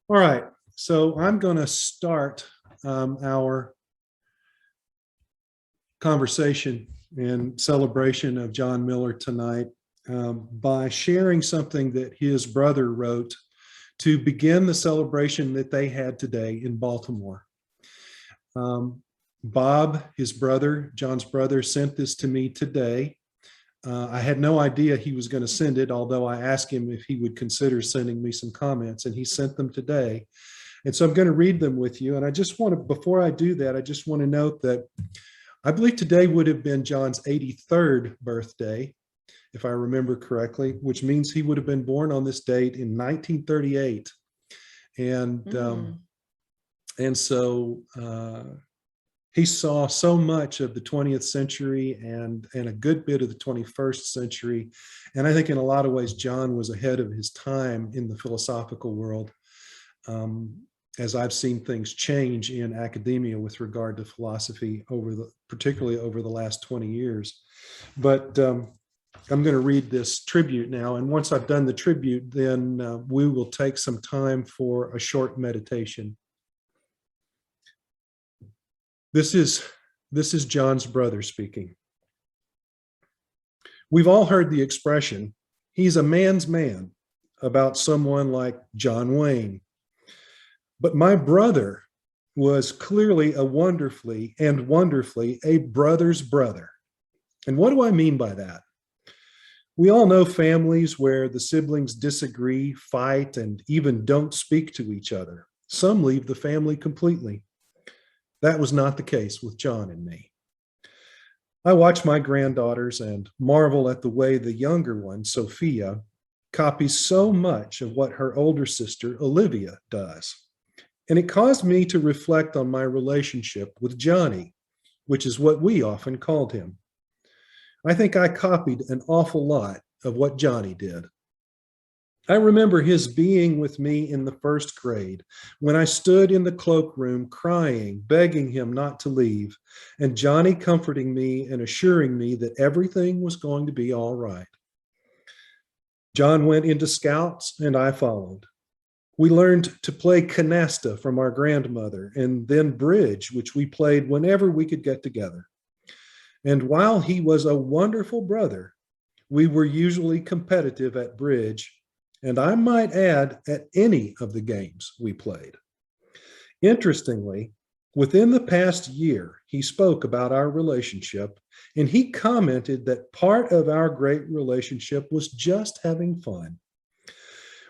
All right, so I'm going to start our conversation and celebration of John Miller tonight by sharing something that his brother wrote to begin the celebration that they had today in Baltimore. Bob, his brother, John's brother, sent this to me today. I had no idea he was going to send it, although I asked him if he would consider sending me some comments, and he sent them today. And so I'm going to read them with you. And I just want to, before I do that, I just want to note that I believe today would have been John's 83rd birthday, if I remember correctly, which means he would have been born on this date in 1938. And so he saw so much of the 20th century and a good bit of the 21st century. And I think in a lot of ways, John was ahead of his time in the philosophical world, as I've seen things change in academia with regard to philosophy particularly over the last 20 years. But I'm going to read this tribute now. And once I've done the tribute, then we will take some time for a short meditation. This is John's brother speaking. We've all heard the expression, "He's a man's man," about someone like John Wayne. But my brother was clearly wonderfully a brother's brother. And what do I mean by that? We all know families where the siblings disagree, fight, and even don't speak to each other. Some leave the family completely. That was not the case with John and me. I watch my granddaughters and marvel at the way the younger one, Sophia, copies so much of what her older sister, Olivia, does. And it caused me to reflect on my relationship with Johnny, which is what we often called him. I think I copied an awful lot of what Johnny did. I remember his being with me in the first grade when I stood in the cloakroom crying, begging him not to leave, and Johnny comforting me and assuring me that everything was going to be all right. John went into Scouts and I followed. We learned to play canasta from our grandmother and then bridge, which we played whenever we could get together. And while he was a wonderful brother, we were usually competitive at bridge, and I might add, at any of the games we played. Interestingly, within the past year, he spoke about our relationship, and he commented that part of our great relationship was just having fun.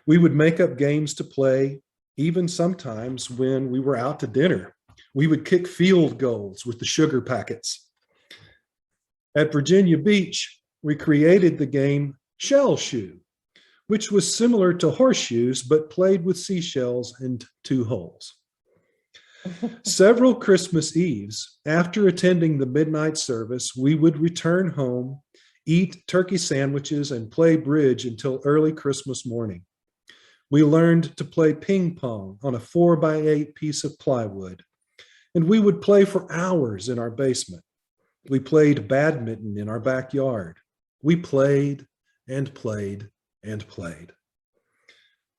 We would make up games to play, even sometimes when we were out to dinner. We would kick field goals with the sugar packets. At Virginia Beach, we created the game Shell Shoe, which was similar to horseshoes, but played with seashells and 2 holes. Several Christmas Eves, after attending the midnight service, we would return home, eat turkey sandwiches, and play bridge until early Christmas morning. We learned to play ping pong on a 4x8 piece of plywood, and we would play for hours in our basement. We played badminton in our backyard. We played and played and played.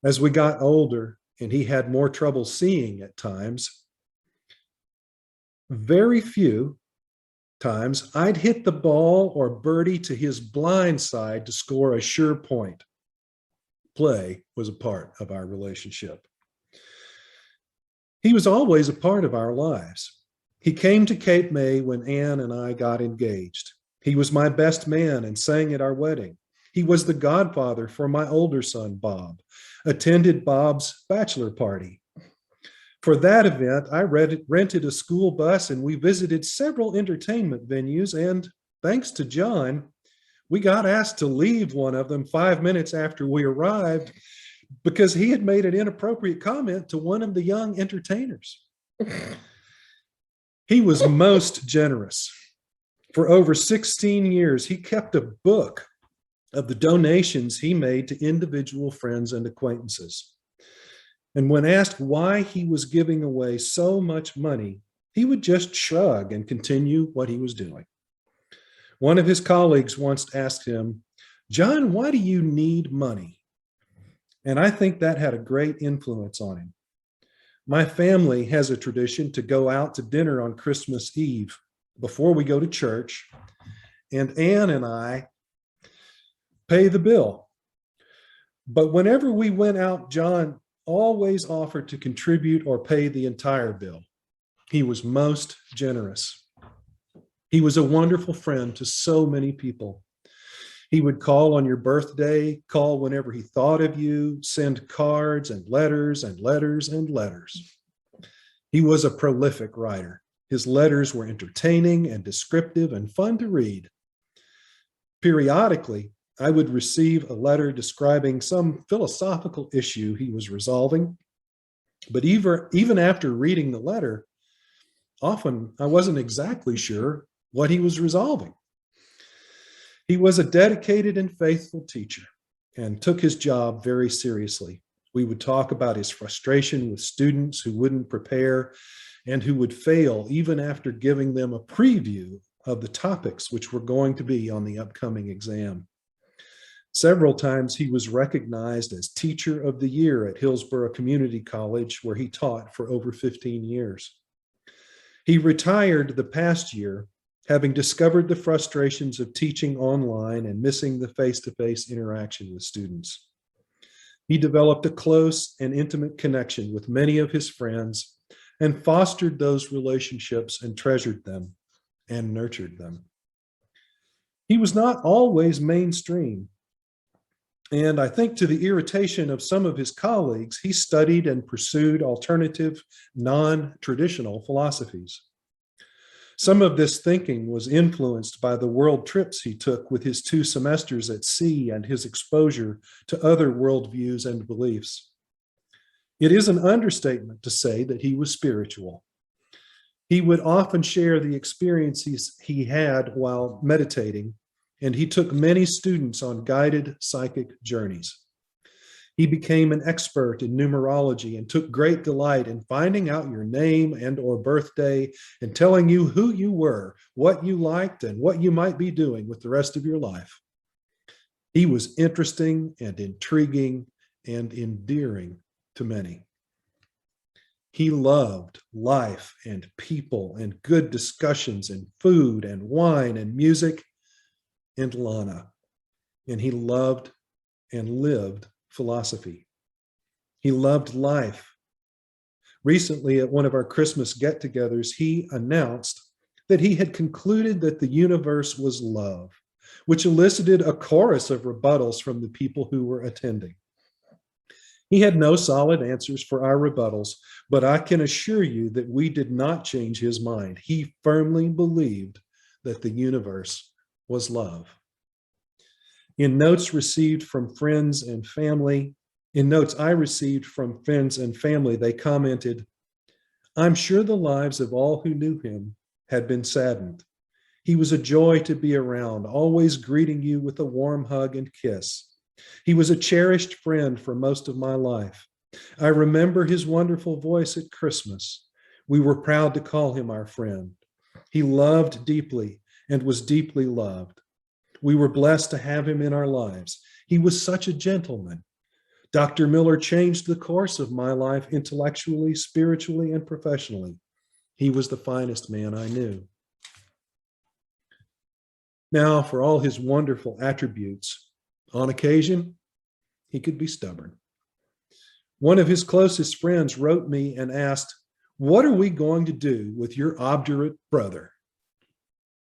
As we got older and he had more trouble seeing at times, very few times I'd hit the ball or birdie to his blind side to score a sure point. Play was a part of our relationship. He was always a part of our lives. He came to Cape May when Anne and I got engaged. He was my best man and sang at our wedding. He was the godfather for my older son, Bob, attended Bob's bachelor party. For that event, I rented a school bus and we visited several entertainment venues, and thanks to John, we got asked to leave one of them 5 minutes after we arrived because he had made an inappropriate comment to one of the young entertainers. He was most generous. For over 16 years, he kept a book of the donations he made to individual friends and acquaintances. And when asked why he was giving away so much money, he would just shrug and continue what he was doing. One of his colleagues once asked him, "John, why do you need money?" And I think that had a great influence on him. My family has a tradition to go out to dinner on Christmas Eve before we go to church, and Ann and I pay the bill. But whenever we went out, John always offered to contribute or pay the entire bill. He was most generous. He was a wonderful friend to so many people. He would call on your birthday, call whenever he thought of you, send cards and letters and letters and letters. He was a prolific writer. His letters were entertaining and descriptive and fun to read. Periodically, I would receive a letter describing some philosophical issue he was resolving. But even after reading the letter, often I wasn't exactly sure what he was resolving. He was a dedicated and faithful teacher and took his job very seriously. We would talk about his frustration with students who wouldn't prepare and who would fail even after giving them a preview of the topics which were going to be on the upcoming exam. Several times he was recognized as Teacher of the Year at Hillsborough Community College, where he taught for over 15 years. He retired the past year, having discovered the frustrations of teaching online and missing the face-to-face interaction with students. He developed a close and intimate connection with many of his friends and fostered those relationships and treasured them and nurtured them. He was not always mainstream, and I think to the irritation of some of his colleagues, he studied and pursued alternative, non-traditional philosophies. Some of this thinking was influenced by the world trips he took with his 2 semesters at sea and his exposure to other worldviews and beliefs. It is an understatement to say that he was spiritual. He would often share the experiences he had while meditating, and he took many students on guided psychic journeys. He became an expert in numerology and took great delight in finding out your name and or birthday and telling you who you were, what you liked, and what you might be doing with the rest of your life. He was interesting and intriguing and endearing to many. He loved life and people and good discussions and food and wine and music and Lana. And he loved and lived philosophy. He loved life. Recently, at one of our Christmas get-togethers, he announced that he had concluded that the universe was love, which elicited a chorus of rebuttals from the people who were attending. He had no solid answers for our rebuttals, but I can assure you that we did not change his mind. He firmly believed that the universe was love. In notes I received from friends and family, they commented, "I'm sure the lives of all who knew him had been saddened. He was a joy to be around, always greeting you with a warm hug and kiss. He was a cherished friend for most of my life. I remember his wonderful voice at Christmas. We were proud to call him our friend. He loved deeply and was deeply loved. We were blessed to have him in our lives. He was such a gentleman. Dr. Miller changed the course of my life intellectually, spiritually, and professionally. He was the finest man I knew." Now, for all his wonderful attributes, on occasion, he could be stubborn. One of his closest friends wrote me and asked, "What are we going to do with your obdurate brother?"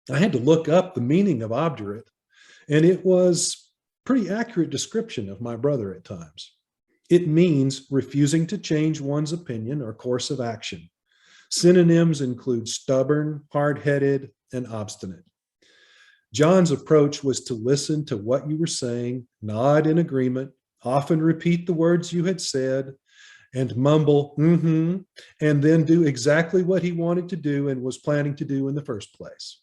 I had to look up the meaning of obdurate, and it was a pretty accurate description of my brother at times. It means refusing to change one's opinion or course of action. Synonyms include stubborn, hard-headed, and obstinate. John's approach was to listen to what you were saying, nod in agreement, often repeat the words you had said, and mumble, and then do exactly what he wanted to do and was planning to do in the first place.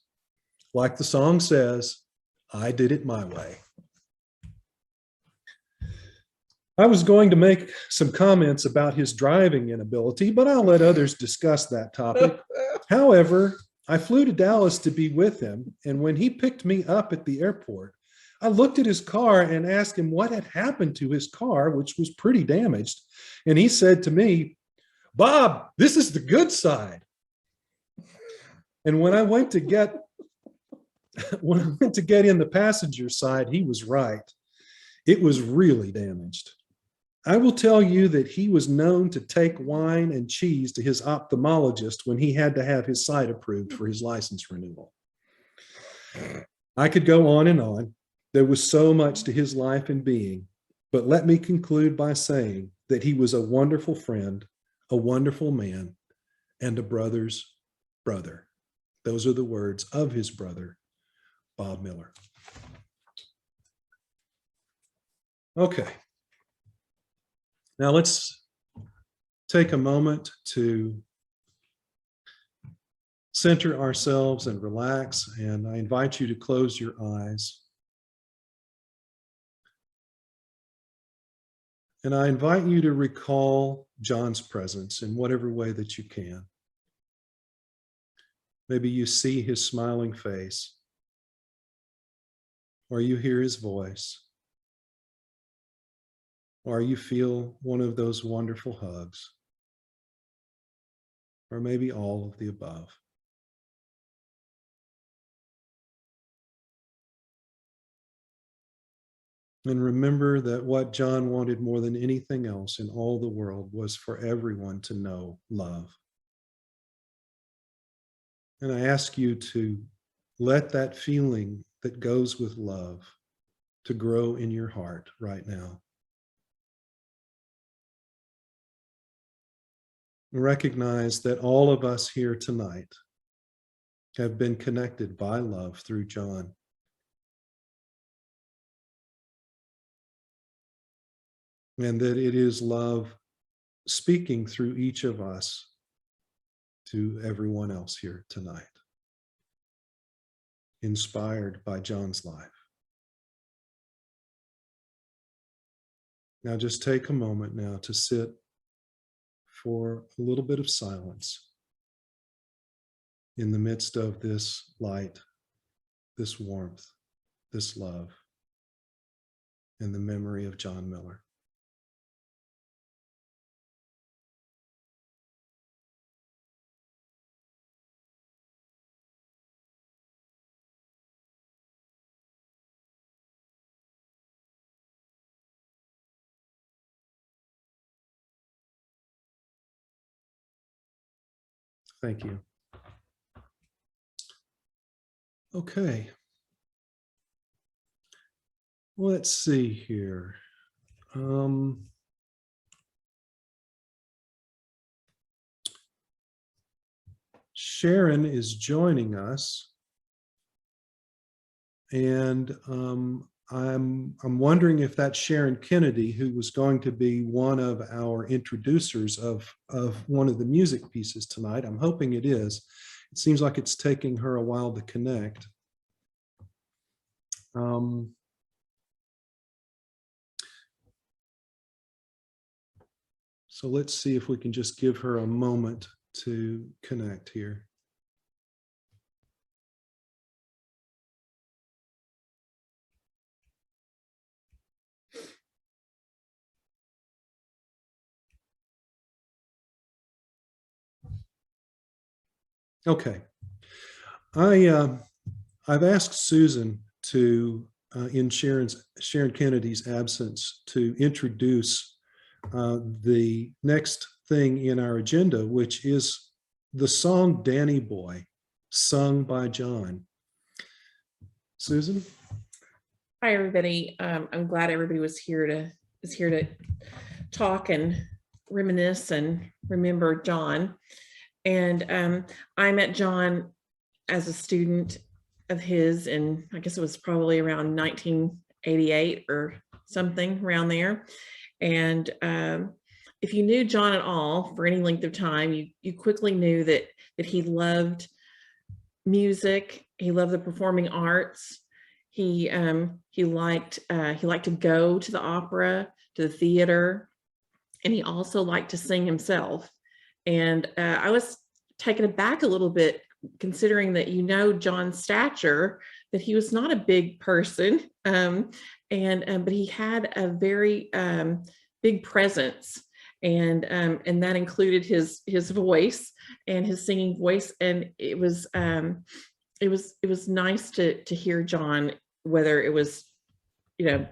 Like the song says, I did it my way. I was going to make some comments about his driving inability, but I'll let others discuss that topic. However, I flew to Dallas to be with him, and when he picked me up at the airport, I looked at his car and asked him what had happened to his car, which was pretty damaged. And he said to me, Bob, this is the good side. And when I went to get in the passenger side, he was right. It was really damaged. I will tell you that he was known to take wine and cheese to his ophthalmologist when he had to have his sight approved for his license renewal. I could go on and on. There was so much to his life and being, but let me conclude by saying that he was a wonderful friend, a wonderful man, and a brother's brother. Those are the words of his brother, Bob Miller. Okay. Now let's take a moment to center ourselves and relax, and I invite you to close your eyes. And I invite you to recall John's presence in whatever way that you can. Maybe you see his smiling face, or you hear his voice, or you feel one of those wonderful hugs, or maybe all of the above. And remember that what John wanted more than anything else in all the world was for everyone to know love. And I ask you to let that feeling that goes with love to grow in your heart right now. Recognize that all of us here tonight have been connected by love through John. And that it is love speaking through each of us to everyone else here tonight, inspired by John's life. Now just take a moment now to sit for a little bit of silence in the midst of this light, this warmth, this love, and the memory of John Miller. Thank you. Okay. Let's see here. Sharon is joining us, and I'm wondering if that's Sharon Kennedy, who was going to be one of our introducers of one of the music pieces tonight. I'm hoping it is. It seems like it's taking her a while to connect. So let's see if we can just give her a moment to connect here. Okay. I've asked Susan to, in Sharon Kennedy's absence, to introduce the next thing in our agenda, which is the song Danny Boy, sung by John. Susan? Hi, everybody. I'm glad everybody is here to talk and reminisce and remember John. And I met John as a student of his, and I guess it was probably around 1988 or something around there. And if you knew John at all for any length of time, you quickly knew that he loved music. He loved the performing arts. He liked to go to the opera, to the theater, and he also liked to sing himself. And I was taken aback a little bit, considering that John's stature, that he was not a big person, but he had a very big presence. and that included his voice and his singing voice, and it was nice to hear John, whether it was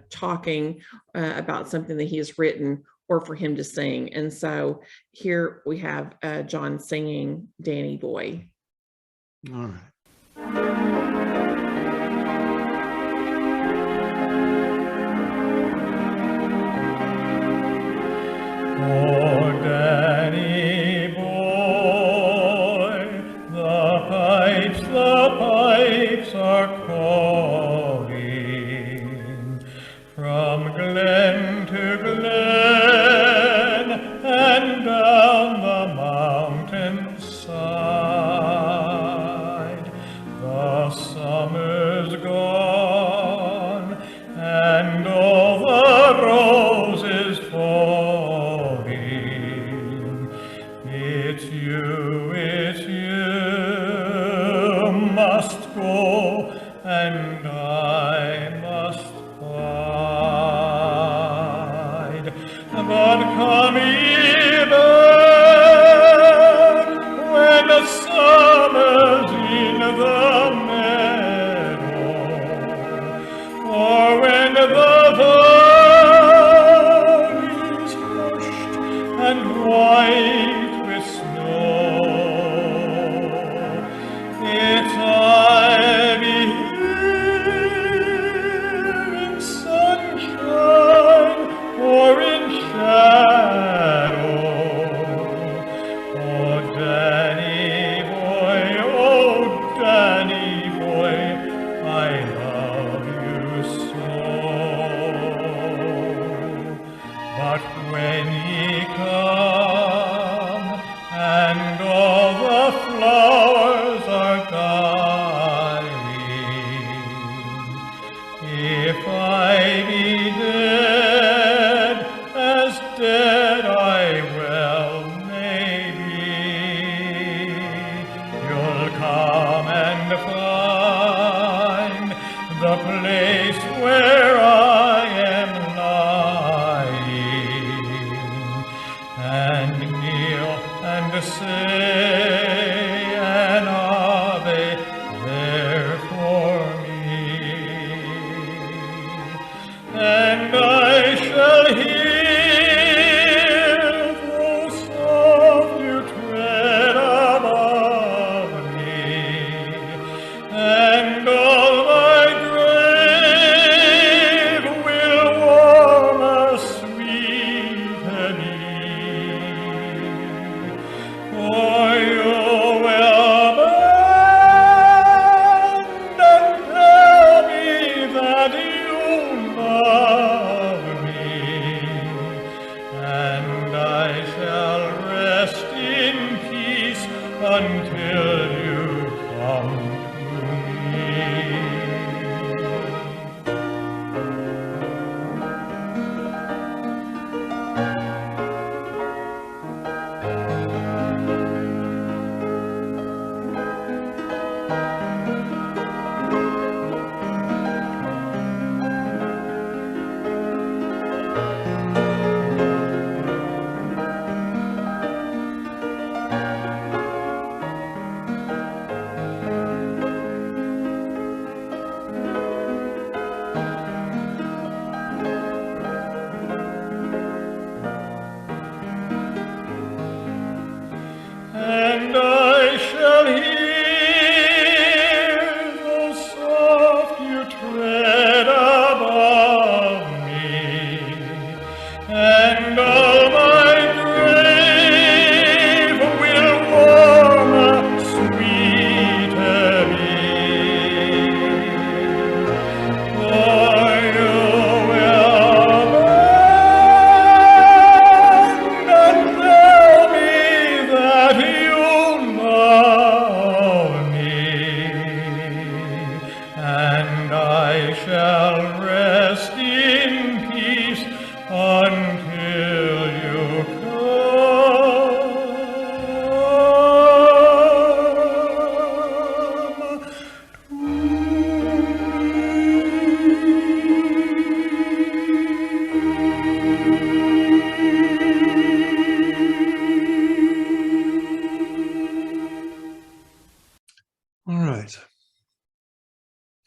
talking about something that he has written or for him to sing. And so here we have John singing Danny Boy. All right. Oh, Danny boy, the pipes are calling from glen to glen and down the mountainside. The summer's gone and all the roses falling. It's you must go and I must bide. But come ye back when the summer's in the meadow, or when the valley's hushed and white with snow. It's I be here in sunshine or in shadow. Oh, Danny boy, I love you so. But when ye come and all the flowers are dying, if I be dead, as dead I well may be, you'll come and find the place where I am lying, and kneel and say an Ave there for me, and I shall hear though soft you tread above me, and all my grave will warm a sweet honey. For you will bend and tell me that you love me, and I shall rest in peace until you come to me.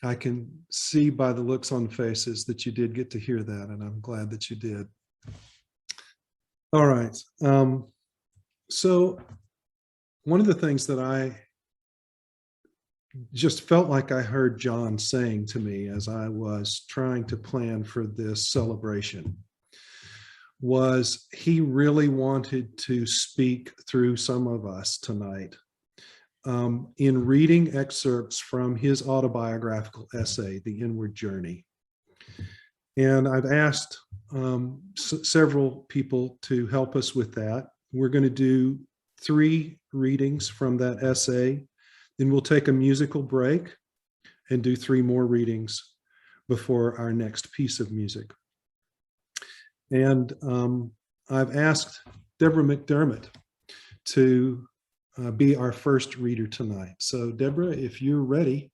I can see by the looks on faces that you did get to hear that, and I'm glad that you did. All right. So one of the things that I just felt like I heard John saying to me as I was trying to plan for this celebration was he really wanted to speak through some of us tonight in reading excerpts from his autobiographical essay, The Inward Journey. And I've asked several people to help us with that. We're going to do 3 readings from that essay. Then we'll take a musical break and do 3 more readings before our next piece of music. And I've asked Deborah McDermott to be our first reader tonight. So Deborah, if you're ready,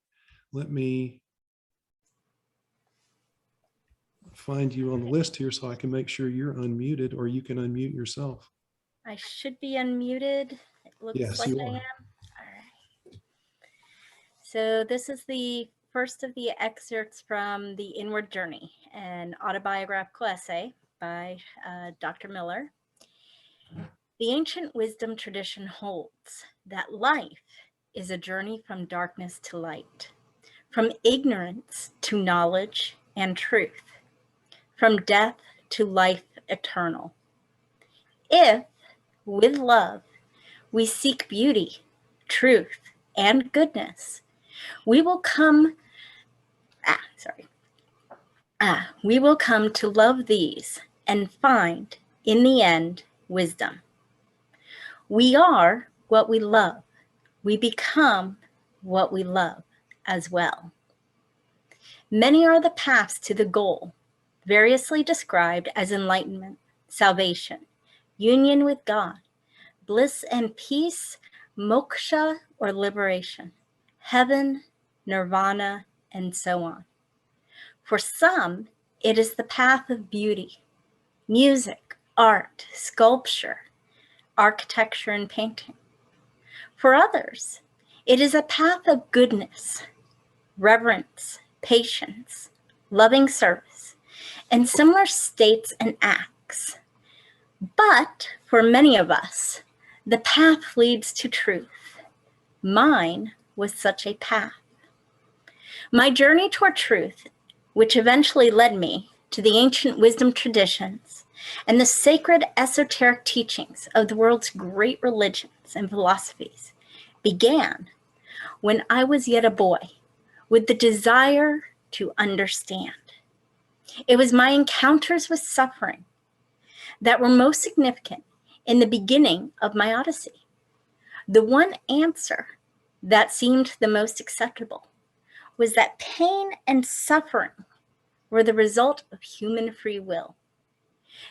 let me find you on the list here so I can make sure you're unmuted, or you can unmute yourself. I should be unmuted. It looks Yes, like you I are. am. All right. So this is the first of the excerpts from The Inward Journey, an autobiographical essay by Dr. Miller. The ancient wisdom tradition holds that life is a journey from darkness to light, from ignorance to knowledge and truth, from death to life eternal. If, with love, we seek beauty, truth, and goodness, we will come to love these and find, in the end, wisdom. We are what we love. We become what we love as well. Many are the paths to the goal, variously described as enlightenment, salvation, union with God, bliss and peace, moksha or liberation, heaven, nirvana, and so on. For some, it is the path of beauty, music, art, sculpture, architecture, and painting. For others, it is a path of goodness, reverence, patience, loving service, and similar states and acts. But for many of us, the path leads to truth. Mine was such a path. My journey toward truth, which eventually led me to the ancient wisdom traditions and the sacred esoteric teachings of the world's great religions and philosophies, began when I was yet a boy with the desire to understand. It was my encounters with suffering that were most significant in the beginning of my odyssey. The one answer that seemed the most acceptable was that pain and suffering were the result of human free will.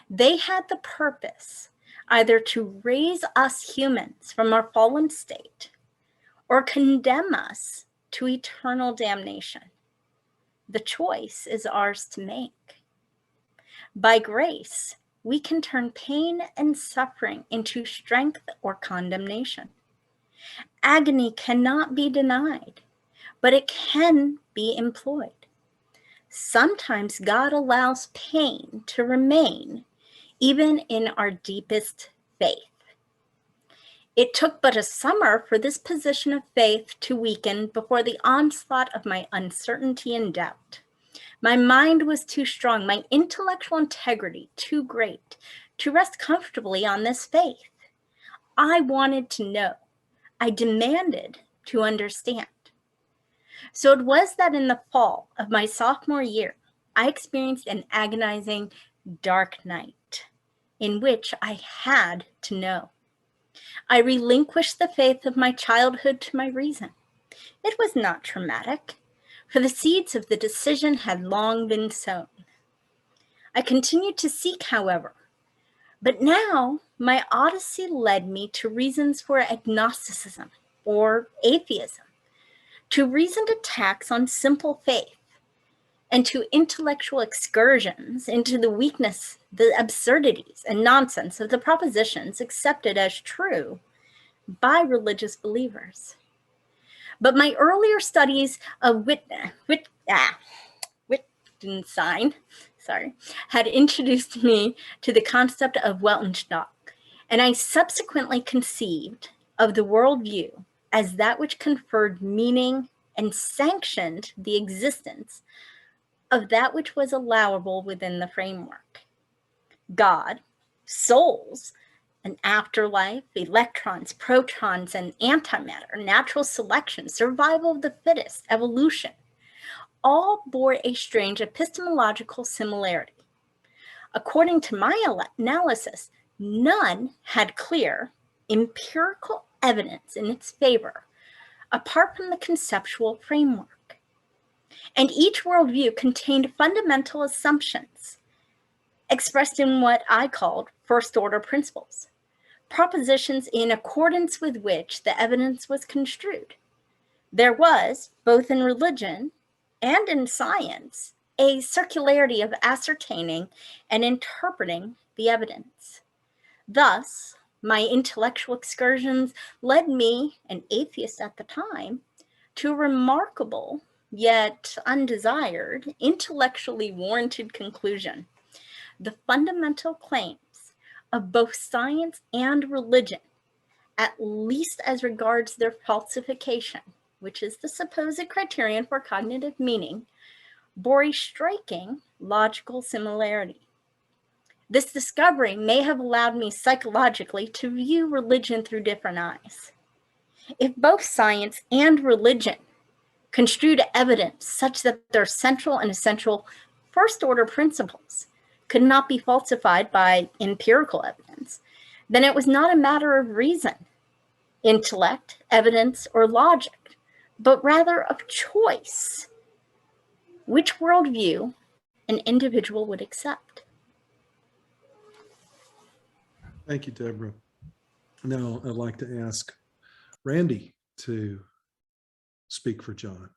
They had the purpose either to raise us humans from our fallen state or condemn us to eternal damnation. The choice is ours to make. By grace, we can turn pain and suffering into strength or condemnation. Agony cannot be denied, but it can be employed. Sometimes God allows pain to remain even in our deepest faith. It took but a summer for this position of faith to weaken before the onslaught of my uncertainty and doubt. My mind was too strong, my intellectual integrity too great to rest comfortably on this faith. I wanted to know. I demanded to understand. So it was that in the fall of my sophomore year, I experienced an agonizing dark night in which I had to know. I relinquished the faith of my childhood to my reason. It was not traumatic, for the seeds of the decision had long been sown. I continued to seek, however, but now my odyssey led me to reasons for agnosticism or atheism, to reasoned attacks on simple faith, and to intellectual excursions into the weakness, the absurdities, and nonsense of the propositions accepted as true by religious believers. But my earlier studies of Wittgenstein, had introduced me to the concept of Weltanschauung, and I subsequently conceived of the worldview as that which conferred meaning and sanctioned the existence of that which was allowable within the framework. God, souls, an afterlife, electrons, protons, and antimatter, natural selection, survival of the fittest, evolution, all bore a strange epistemological similarity. According to my analysis, none had clear empirical evidence in its favor, apart from the conceptual framework. And each worldview contained fundamental assumptions expressed in what I called first-order principles, propositions in accordance with which the evidence was construed. There was, both in religion and in science, a circularity of ascertaining and interpreting the evidence. Thus, my intellectual excursions led me, an atheist at the time, to a remarkable, yet undesired, intellectually warranted conclusion. The fundamental claims of both science and religion, at least as regards their falsification, which is the supposed criterion for cognitive meaning, bore a striking logical similarity. This discovery may have allowed me psychologically to view religion through different eyes. If both science and religion construed evidence such that their central and essential first-order principles could not be falsified by empirical evidence, then it was not a matter of reason, intellect, evidence, or logic, but rather of choice, which worldview an individual would accept. Thank you, Deborah. Now I'd like to ask Randy to speak for John.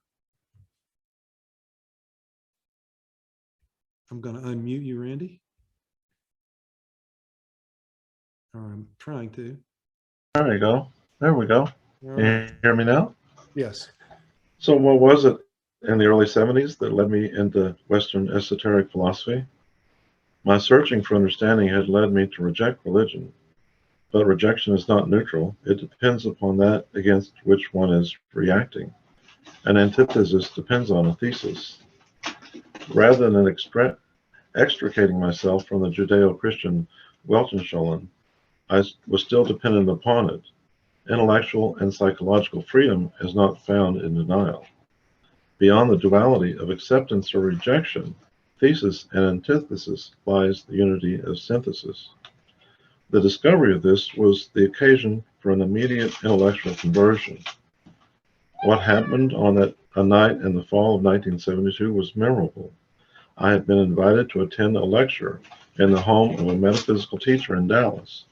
I'm going to unmute you, Randy. Or I'm trying to. There you go. There we go. All Can right. you hear me now? Yes. So what was it in the early 70s that led me into Western esoteric philosophy? My searching for understanding had led me to reject religion. But rejection is not neutral. It depends upon that against which one is reacting. An antithesis depends on a thesis. Rather than extricating myself from the Judeo-Christian Weltanschauung, I was still dependent upon it. Intellectual and psychological freedom is not found in denial. Beyond the duality of acceptance or rejection, thesis and antithesis lies the unity of synthesis. The discovery of this was the occasion for an immediate intellectual conversion. What happened on a night in the fall of 1972 was memorable. I had been invited to attend a lecture in the home of a metaphysical teacher in Dallas.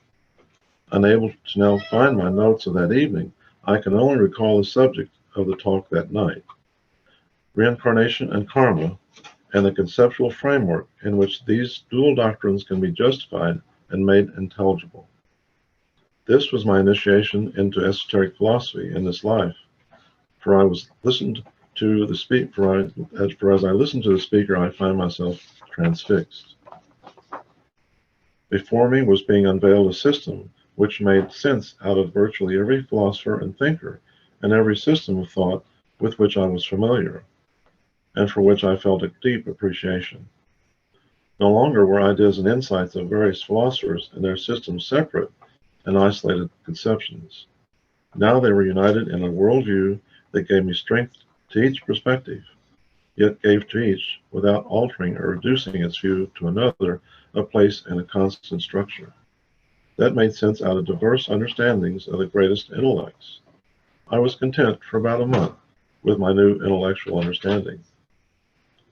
Unable to now find my notes of that evening, I can only recall the subject of the talk that night: reincarnation and karma, and the conceptual framework in which these dual doctrines can be justified and made intelligible. This was my initiation into esoteric philosophy in this life, for I was listened to the speaker. As I listened to the speaker, I find myself transfixed. Before me was being unveiled a system which made sense out of virtually every philosopher and thinker, and every system of thought with which I was familiar, and for which I felt a deep appreciation. No longer were ideas and insights of various philosophers and their systems separate and isolated conceptions. Now they were united in a worldview that gave me strength to each perspective, yet gave to each, without altering or reducing its view to another, a place and a constant structure. That made sense out of diverse understandings of the greatest intellects. I was content for about a month with my new intellectual understanding.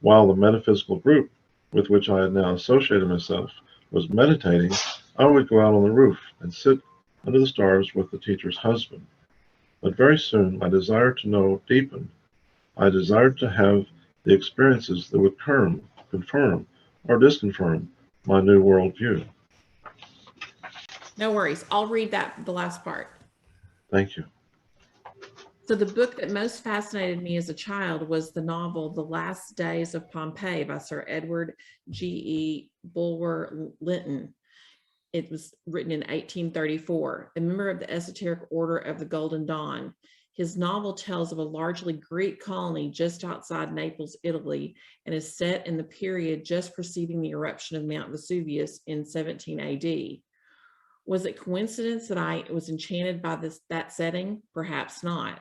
While the metaphysical group with which I had now associated myself was meditating, I would go out on the roof and sit under the stars with the teacher's husband. But very soon my desire to know deepened. I desired to have the experiences that would confirm or disconfirm my new worldview. No worries. I'll read the last part. Thank you. So the book that most fascinated me as a child was the novel The Last Days of Pompeii by Sir Edward G.E. Bulwer Lytton. It was written in 1834, a member of the esoteric order of the Golden Dawn. His novel tells of a largely Greek colony just outside Naples, Italy, and is set in the period just preceding the eruption of Mount Vesuvius in 17 AD. Was it coincidence that I was enchanted by that setting? Perhaps not.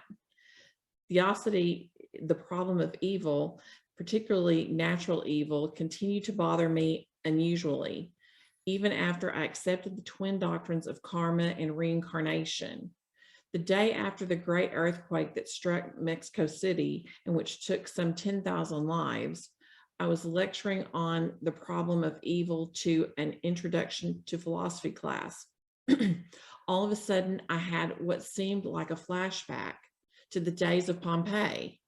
Theosophy, the problem of evil, particularly natural evil, continued to bother me unusually, even after I accepted the twin doctrines of karma and reincarnation. The day after the great earthquake that struck Mexico City, and which took some 10,000 lives, I was lecturing on the problem of evil to an introduction to philosophy class. All of a sudden, I had what seemed like a flashback to the days of Pompeii.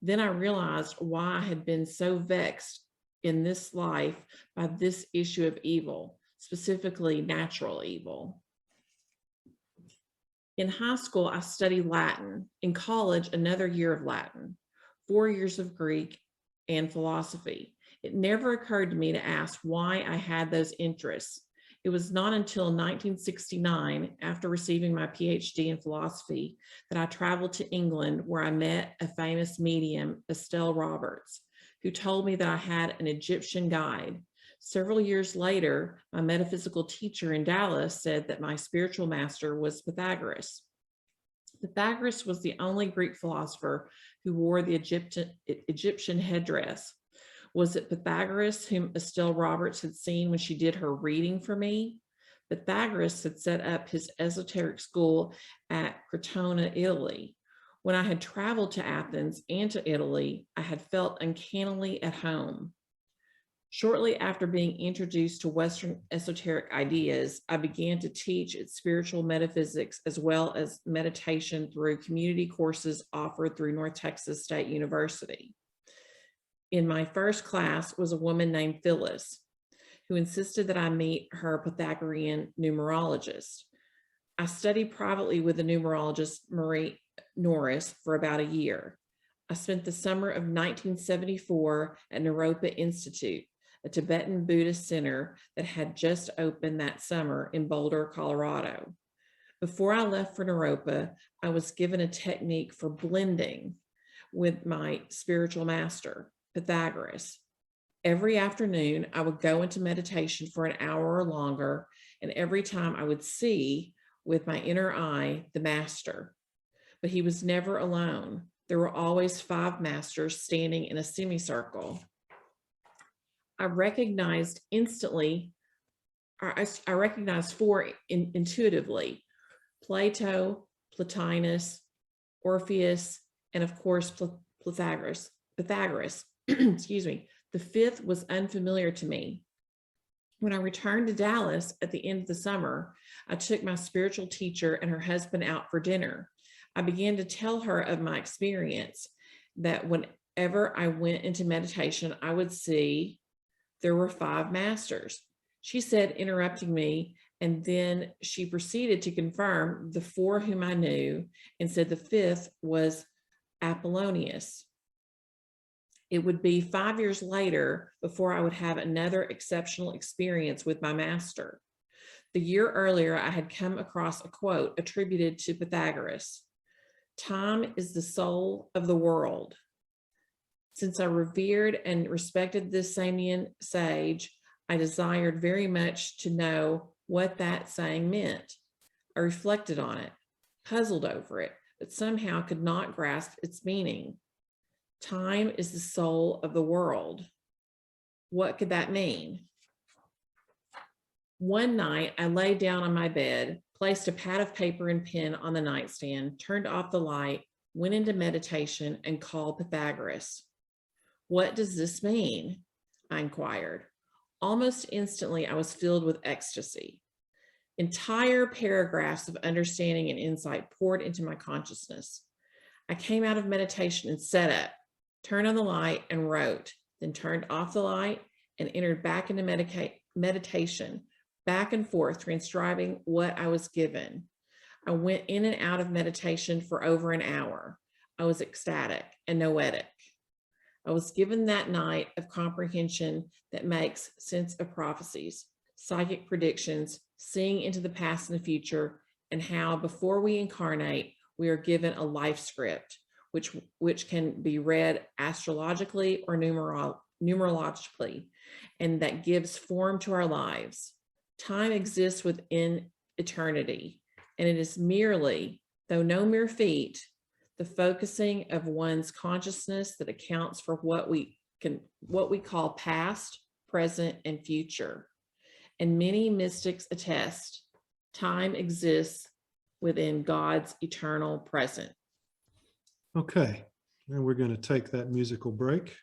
Then I realized why I had been so vexed in this life by this issue of evil, specifically natural evil. In high school, I studied Latin. In college, another year of Latin, 4 years of Greek and philosophy. It never occurred to me to ask why I had those interests. It was not until 1969, after receiving my PhD in philosophy, that I traveled to England, where I met a famous medium, Estelle Roberts, who told me that I had an Egyptian guide. Several years later, my metaphysical teacher in Dallas said that my spiritual master was Pythagoras. Pythagoras was the only Greek philosopher who wore the Egyptian headdress. Was it Pythagoras whom Estelle Roberts had seen when she did her reading for me? Pythagoras had set up his esoteric school at Crotona, Italy. When I had traveled to Athens and to Italy, I had felt uncannily at home. Shortly after being introduced to Western esoteric ideas, I began to teach its spiritual metaphysics as well as meditation through community courses offered through North Texas State University. In my first class was a woman named Phyllis, who insisted that I meet her Pythagorean numerologist. I studied privately with the numerologist Marie Norris for about a year. I spent the summer of 1974 at Naropa Institute, a Tibetan Buddhist center that had just opened that summer in Boulder, Colorado. Before I left for Naropa, I was given a technique for blending with my spiritual master, Pythagoras. Every afternoon, I would go into meditation for an hour or longer, and every time I would see with my inner eye the master. But he was never alone. There were always 5 masters standing in a semicircle. I recognized instantly, I recognized 4 intuitively: Plato, Plotinus, Orpheus, and of course, Pythagoras. Excuse me. The 5th was unfamiliar to me. When I returned to Dallas at the end of the summer, I took my spiritual teacher and her husband out for dinner. I began to tell her of my experience, that whenever I went into meditation, I would see there were 5 masters. She said, interrupting me, and then she proceeded to confirm the 4 whom I knew and said the 5th was Apollonius. It would be 5 years later before I would have another exceptional experience with my master. The year earlier, I had come across a quote attributed to Pythagoras: "Time is the soul of the world." Since I revered and respected this Samian sage, I desired very much to know what that saying meant. I reflected on it, puzzled over it, but somehow could not grasp its meaning. Time is the soul of the world. What could that mean? One night, I lay down on my bed, placed a pad of paper and pen on the nightstand, turned off the light, went into meditation, and called Pythagoras. "What does this mean?" I inquired. Almost instantly, I was filled with ecstasy. Entire paragraphs of understanding and insight poured into my consciousness. I came out of meditation and sat up, turned on the light and wrote, then turned off the light and entered back into meditation, back and forth, transcribing what I was given. I went in and out of meditation for over an hour. I was ecstatic and noetic. I was given that night of comprehension that makes sense of prophecies, psychic predictions, seeing into the past and the future, and how before we incarnate, we are given a life script, which can be read astrologically or numerologically, and that gives form to our lives. Time exists within eternity, and it is merely, though no mere feat, the focusing of one's consciousness that accounts for what we call past, present, and future. And many mystics attest time exists within God's eternal present. Okay, and we're going to take that musical break.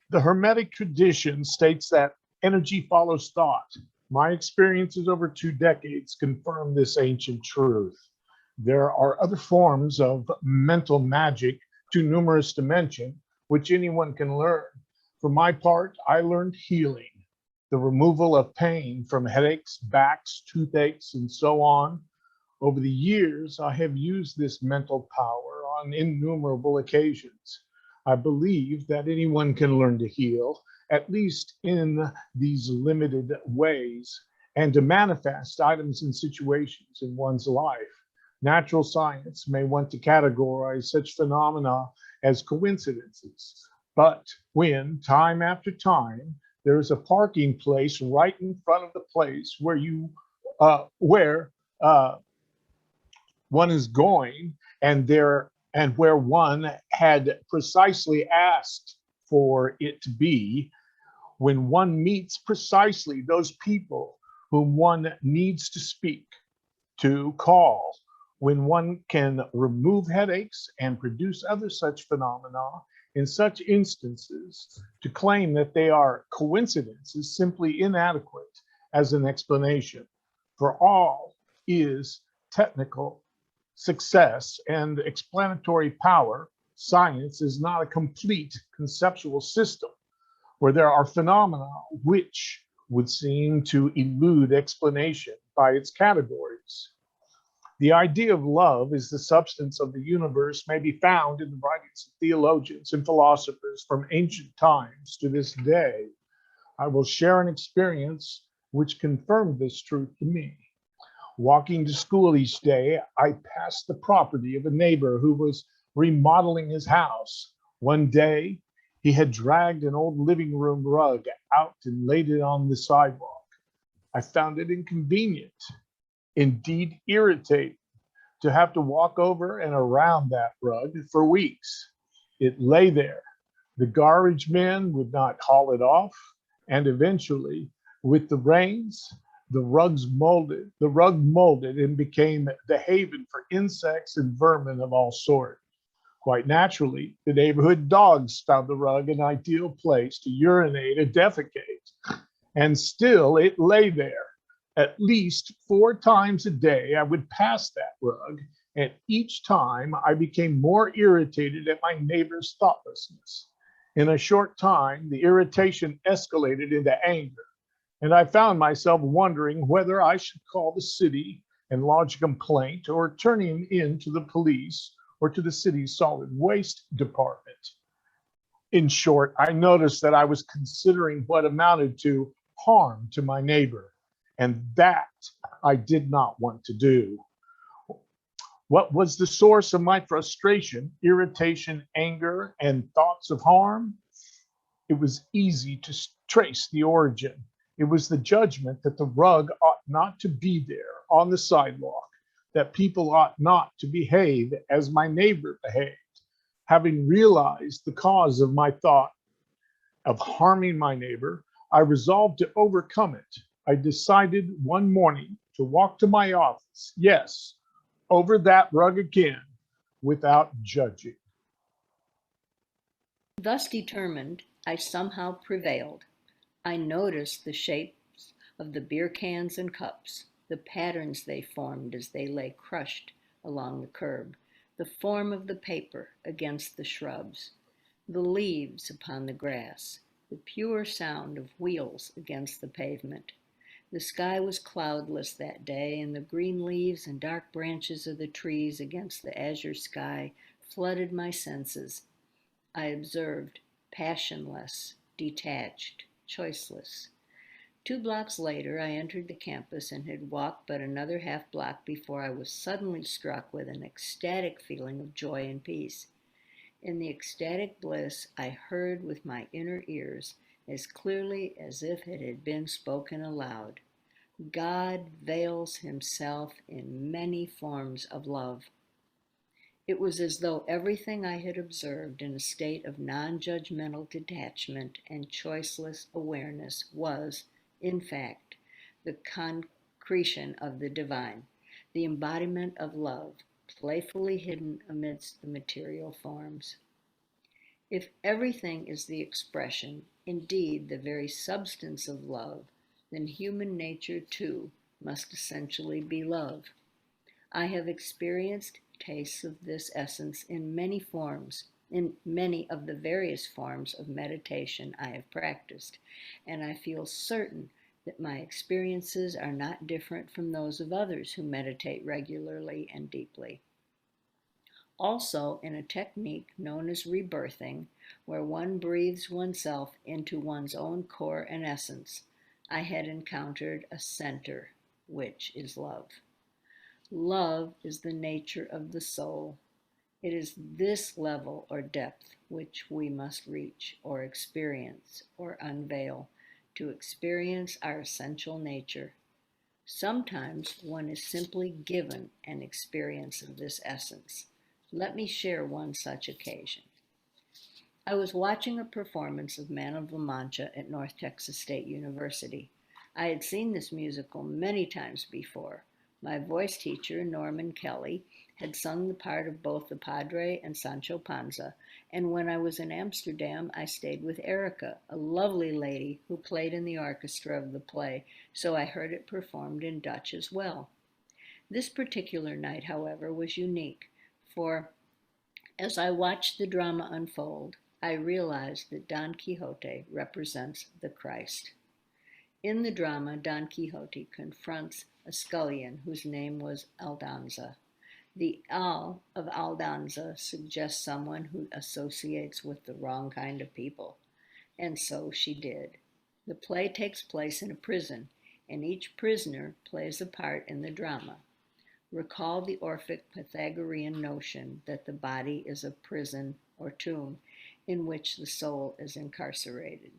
The Hermetic tradition states that energy follows thought. My experiences over 2 decades confirm this ancient truth. There are other forms of mental magic too numerous to mention, which anyone can learn. For my part, I learned healing, the removal of pain from headaches, backs, toothaches, and so on. Over the years, I have used this mental power on innumerable occasions. I believe that anyone can learn to heal, at least in these limited ways, and to manifest items and situations in one's life. Natural science may want to categorize such phenomena as coincidences, but when, time after time, there is a parking place right in front of the place where one is going, and where one had precisely asked for it to be, when one meets precisely those people whom one needs to speak, to call, when one can remove headaches and produce other such phenomena, in such instances, to claim that they are coincidence is simply inadequate as an explanation. For all is technical success and explanatory power. Science is not a complete conceptual system where there are phenomena which would seem to elude explanation by its categories. The idea of love as the substance of the universe may be found in the writings of theologians and philosophers from ancient times to this day. I will share an experience which confirmed this truth to me. Walking to school each day, I passed the property of a neighbor who was remodeling his house. One day, He had dragged an old living room rug out and laid it on the sidewalk. I found it inconvenient, indeed irritating, to have to walk over and around that rug for weeks. It lay there. The garbage men would not haul it off, and eventually, with the rains, the rug molded and became the haven for insects and vermin of all sorts. Quite naturally, the neighborhood dogs found the rug an ideal place to urinate and defecate. And still it lay there. At least 4 times a day, I would pass that rug, and each time I became more irritated at my neighbor's thoughtlessness. In a short time, the irritation escalated into anger, and I found myself wondering whether I should call the city and lodge a complaint or turn him in to the police or to the city's solid waste department. In short, I noticed that I was considering what amounted to harm to my neighbor, and that I did not want to do. What was the source of my frustration, irritation, anger, and thoughts of harm? It was easy to trace the origin. It was the judgment that the rug ought not to be there on the sidewalk, that people ought not to behave as my neighbor behaved. Having realized the cause of my thought of harming my neighbor, I resolved to overcome it. I decided one morning to walk to my office, yes, over that rug again, without judging. Thus determined, I somehow prevailed. I noticed the shapes of the beer cans and cups, the patterns they formed as they lay crushed along the curb, the form of the paper against the shrubs, the leaves upon the grass, the pure sound of wheels against the pavement. The sky was cloudless that day, and the green leaves and dark branches of the trees against the azure sky flooded my senses. I observed, passionless, detached, choiceless. 2 blocks later, I entered the campus and had walked but another half block before I was suddenly struck with an ecstatic feeling of joy and peace. In the ecstatic bliss, I heard with my inner ears, as clearly as if it had been spoken aloud, God veils himself in many forms of love. It was as though everything I had observed in a state of non-judgmental detachment and choiceless awareness was, in fact, the concretion of the divine, the embodiment of love, playfully hidden amidst the material forms. If everything is the expression, indeed the very substance of love, then human nature too must essentially be love. I have experienced tastes of this essence in many forms, in many of the various forms of meditation I have practiced, and I feel certain that my experiences are not different from those of others who meditate regularly and deeply. Also, in a technique known as rebirthing, where one breathes oneself into one's own core and essence, I had encountered a center, which is love. Love is the nature of the soul. It is this level or depth which we must reach or experience or unveil to experience our essential nature. Sometimes one is simply given an experience of this essence. Let me share one such occasion. I was watching a performance of Man of La Mancha at North Texas State University. I had seen this musical many times before. My voice teacher, Norman Kelly, had sung the part of both the Padre and Sancho Panza, and when I was in Amsterdam, I stayed with Erica, a lovely lady who played in the orchestra of the play, so I heard it performed in Dutch as well. This particular night, however, was unique, for as I watched the drama unfold, I realized that Don Quixote represents the Christ. In the drama, Don Quixote confronts a scullion whose name was Aldonza. The Al of Aldonza suggests someone who associates with the wrong kind of people, and so she did. The play takes place in a prison, and each prisoner plays a part in the drama. Recall the Orphic Pythagorean notion that the body is a prison or tomb in which the soul is incarcerated.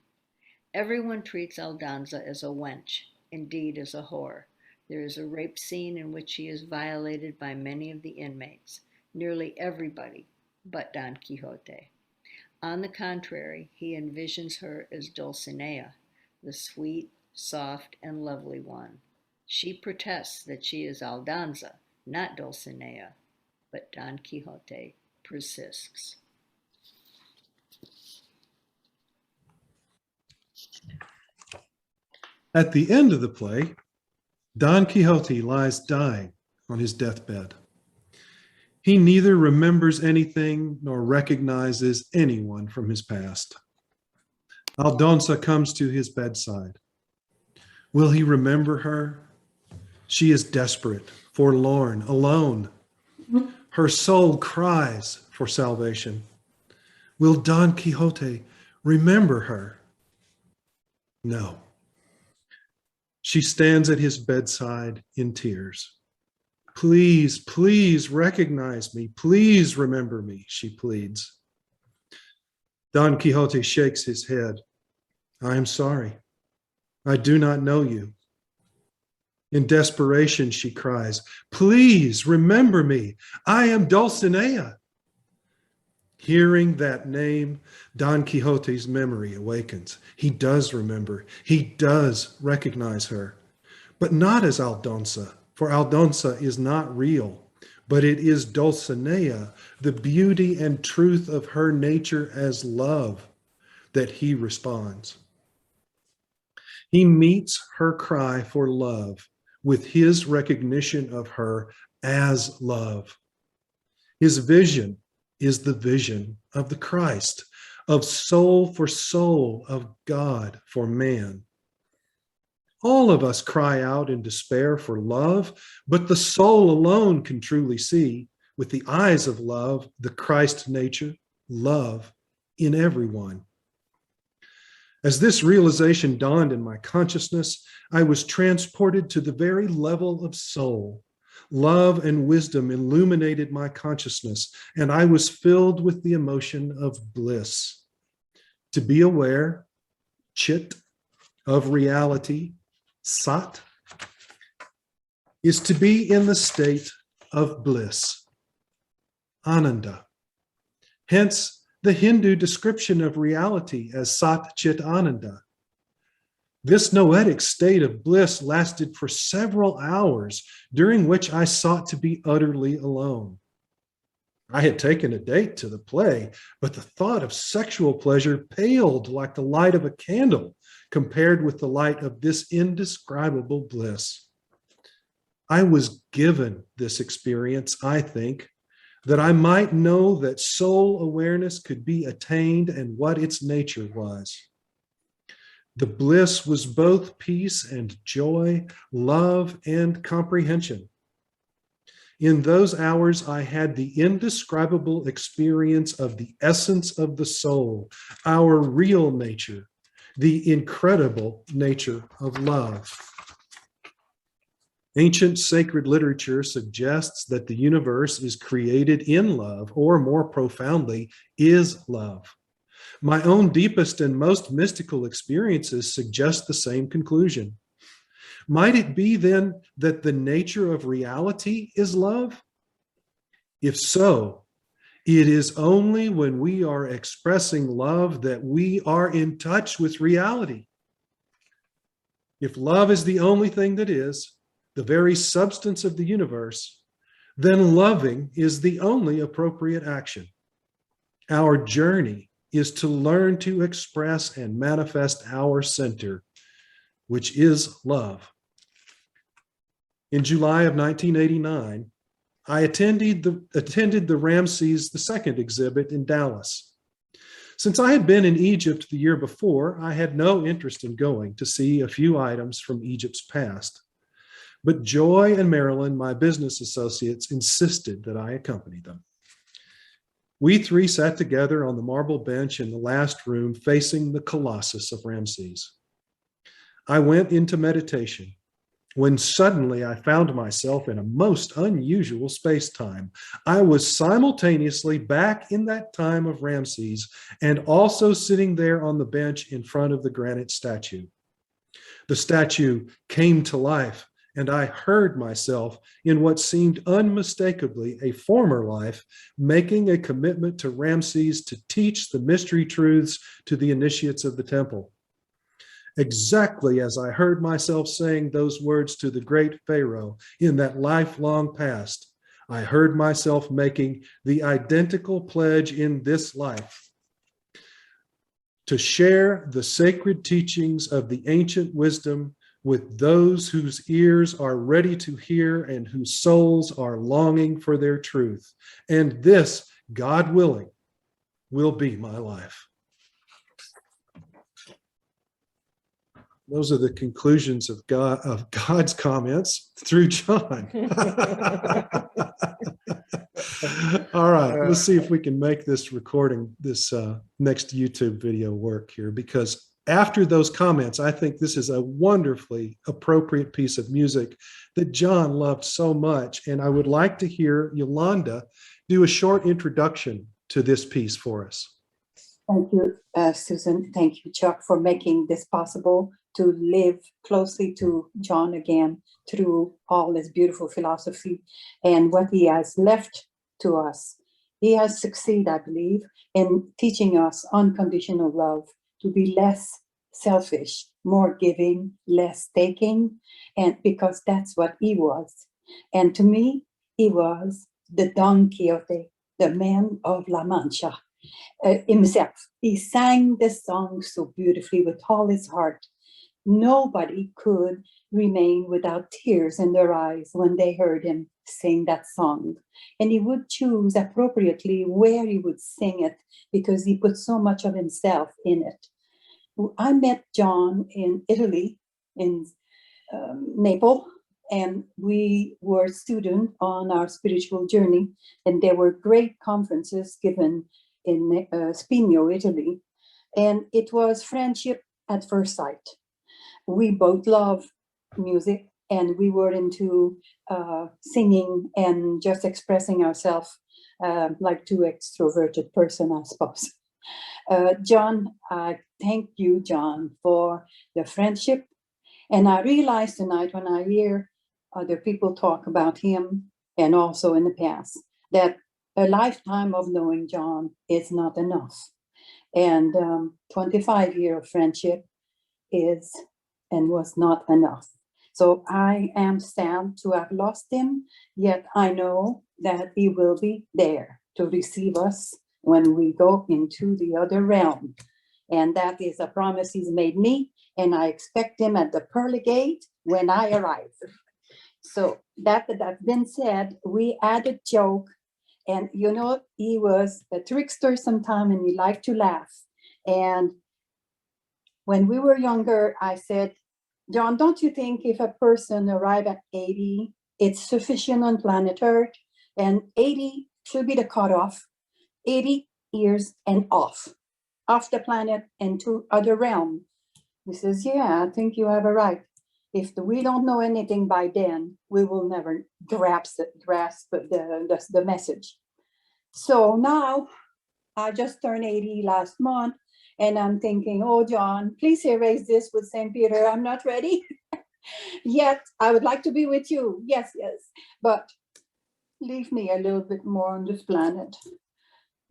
Everyone treats Aldonza as a wench, indeed as a whore. There is a rape scene in which she is violated by many of the inmates, nearly everybody but Don Quixote. On the contrary, he envisions her as Dulcinea, the sweet, soft, and lovely one. She protests that she is Aldonza, not Dulcinea, but Don Quixote persists. At the end of the play, Don Quixote lies dying on his deathbed. He neither remembers anything nor recognizes anyone from his past. Aldonza comes to his bedside. Will he remember her? She is desperate, forlorn, alone. Her soul cries for salvation. Will Don Quixote remember her? No. She stands at his bedside in tears. Please, please recognize me. Please remember me, she pleads. Don Quixote shakes his head. I am sorry. I do not know you. In desperation, she cries, please remember me. I am Dulcinea. Hearing that name, Don Quixote's memory awakens. He does remember. He does recognize her, but not as Aldonza, for Aldonza is not real, but it is Dulcinea, the beauty and truth of her nature as love, that he responds. He meets her cry for love with his recognition of her as love. His vision is the vision of the Christ, of soul for soul, of God for man. All of us cry out in despair for love, but the soul alone can truly see, with the eyes of love, the Christ nature, love in everyone. As this realization dawned in my consciousness, I was transported to the very level of soul. Love and wisdom illuminated my consciousness, and I was filled with the emotion of bliss. To be aware, chit, of reality, sat, is to be in the state of bliss, ananda. Hence, the Hindu description of reality as Sat Chit Ananda. This noetic state of bliss lasted for several hours, during which I sought to be utterly alone. I had taken a date to the play, but the thought of sexual pleasure paled like the light of a candle compared with the light of this indescribable bliss. I was given this experience, I think, that I might know that soul awareness could be attained and what its nature was. The bliss was both peace and joy, love and comprehension. In those hours, I had the indescribable experience of the essence of the soul, our real nature, the incredible nature of love. Ancient sacred literature suggests that the universe is created in love, or more profoundly, is love. My own deepest and most mystical experiences suggest the same conclusion. Might it be then that the nature of reality is love? If so, it is only when we are expressing love that we are in touch with reality. If love is the only thing that is, the very substance of the universe, then loving is the only appropriate action. Our journey is to learn to express and manifest our center, which is love. In July of 1989, I attended the Ramses II exhibit in Dallas. Since I had been in Egypt the year before, I had no interest in going to see a few items from Egypt's past. But Joy and Marilyn, my business associates, insisted that I accompany them. We three sat together on the marble bench in the last room facing the Colossus of Ramses. I went into meditation, when suddenly I found myself in a most unusual space-time. I was simultaneously back in that time of Ramses and also sitting there on the bench in front of the granite statue. The statue came to life, and I heard myself in what seemed unmistakably a former life, making a commitment to Ramses to teach the mystery truths to the initiates of the temple. Exactly as I heard myself saying those words to the great Pharaoh in that lifelong past, I heard myself making the identical pledge in this life to share the sacred teachings of the ancient wisdom with those whose ears are ready to hear and whose souls are longing for their truth. And this, God willing, will be my life. Those are the conclusions of God's comments through John. All right, let's see if we can make this recording, this next YouTube video work here, because after those comments, I think this is a wonderfully appropriate piece of music that John loved so much. And I would like to hear Yolanda do a short introduction to this piece for us. Thank you, Susan. Thank you, Chuck, for making this possible, to live closely to John again through all his beautiful philosophy and what he has left to us. He has succeeded, I believe, in teaching us unconditional love, to be less selfish, more giving, less taking, and because that's what he was. And to me, he was the Don Quixote, the man of La Mancha himself. He sang the song so beautifully with all his heart. Nobody could remain without tears in their eyes when they heard him sing that song. And he would choose appropriately where he would sing it because he put so much of himself in it. I met John in Italy, in Naples, and we were students on our spiritual journey. And there were great conferences given in Spigno, Italy. And it was friendship at first sight. We both love music, and we were into singing and just expressing ourselves like two extroverted person, I suppose. John, I thank you, John, for the friendship. And I realize tonight when I hear other people talk about him, and also in the past, that a lifetime of knowing John is not enough. And 25 years of friendship is and was not enough. So I am sad to have lost him, yet I know that he will be there to receive us when we go into the other realm. And that is a promise he's made me, and I expect him at the pearly gate when I arrive. So that being said, we added joke, and you know, he was a trickster sometime, and he liked to laugh. And when we were younger, I said, John, don't you think if a person arrive at 80, it's sufficient on planet Earth, and 80 should be the cutoff, 80 years and off the planet and to other realm? He says, yeah, I think you have a right. If we don't know anything by then, we will never grasp the message. So now I just turned 80 last month, and I'm thinking, oh, John, please erase this with St. Peter. I'm not ready yet. I would like to be with you. Yes, but leave me a little bit more on this planet.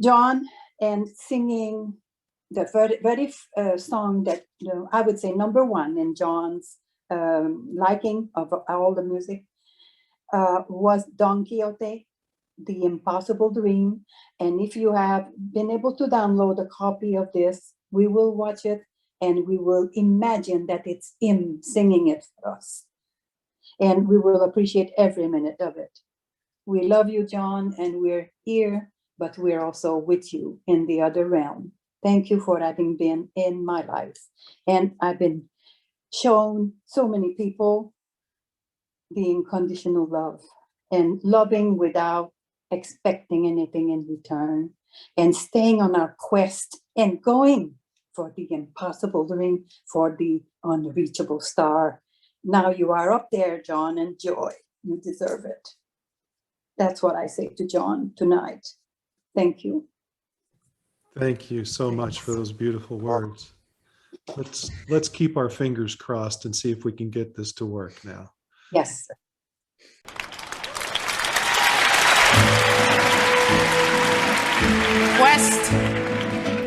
John, and singing the very song that, you know, I would say number one in John's liking of all the music was Don Quixote, The Impossible Dream. And if you have been able to download a copy of this, we will watch it and we will imagine that it's him singing it for us. And we will appreciate every minute of it. We love you, John, and we're here, but we're also with you in the other realm. Thank you for having been in my life. And I've been shown so many people being conditional love and loving without expecting anything in return, and staying on our quest and going for the impossible dream, for the unreachable star. now you are up there, John, and joy. You deserve it. That's what I say to John tonight. Thank you. Thank you so much for those beautiful words. Let's keep our fingers crossed and see if we can get this to work now. Yes. Quest?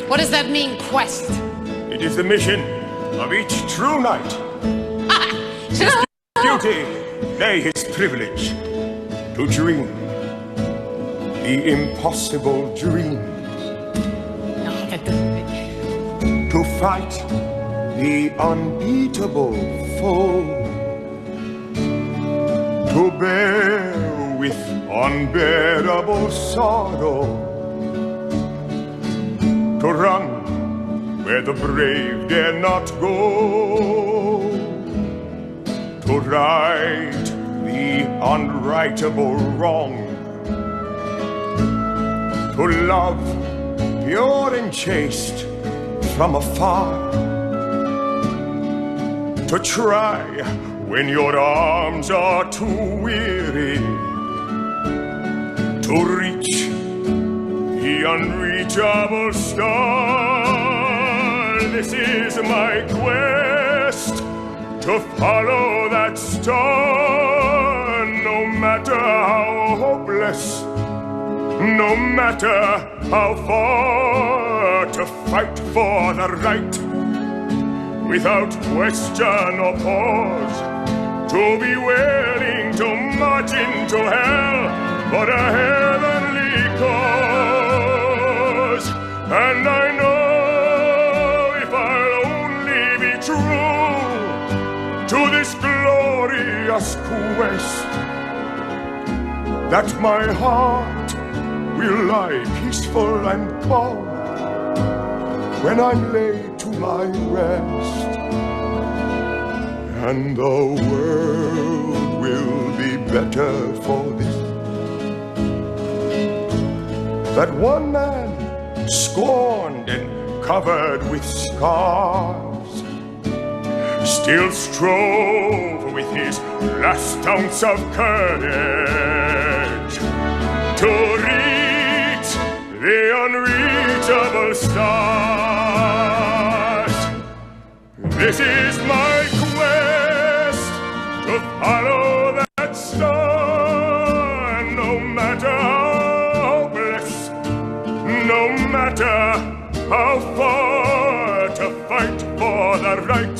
What does that mean, quest? It is the mission of each true knight. Duty, nay, his privilege, to dream the impossible dream, to fight the unbeatable foe, to bear with unbearable sorrow, to run where the brave dare not go, to right the unrightable wrong, to love pure and chaste from afar, to try when your arms are too weary, to reach the unreachable star. This is my quest, to follow that star, no matter how hopeless, no matter how far, to fight for the right without question or pause, to be willing to march into hell for a heavenly cause. And I know if I'll only be true to this glorious quest, that my heart will lie peaceful and calm when I'm laid to my rest, and the world will be better for this. That one man, scorned and covered with scars, still strove with his last ounce of courage to reach the unreachable stars. This is my quest, to follow that star, no matter how hopeless, no matter how far, to fight for the right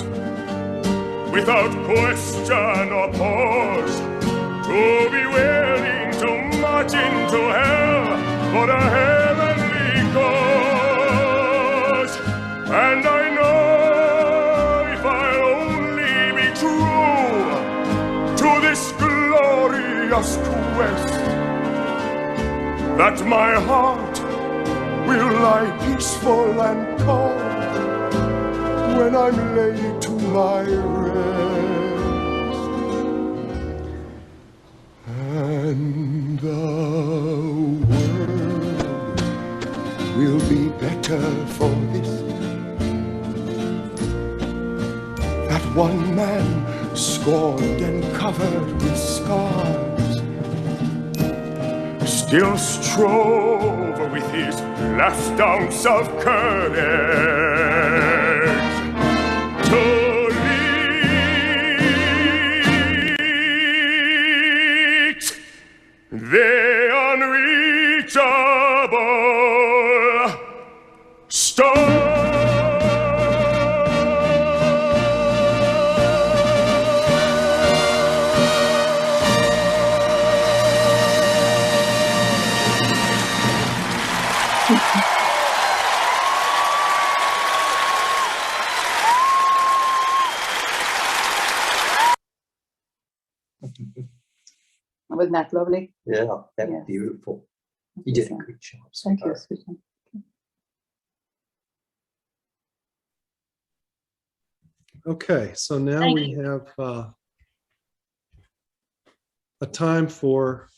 without question or pause, to be willing to march into hell for a heavenly cause. And I know if I'll only be true to this glorious quest, that my heart will lie peaceful and calm when I'm laid to my rest, and the world will be better for this. That one man, scorned and covered with scars, still strove with his last ounce of courage to reach the unreachable star. Wasn't that lovely? Yeah, that was Yes. beautiful. You did a good job. Thank you, sweetheart. Susan. Okay, so now Thank we have a time for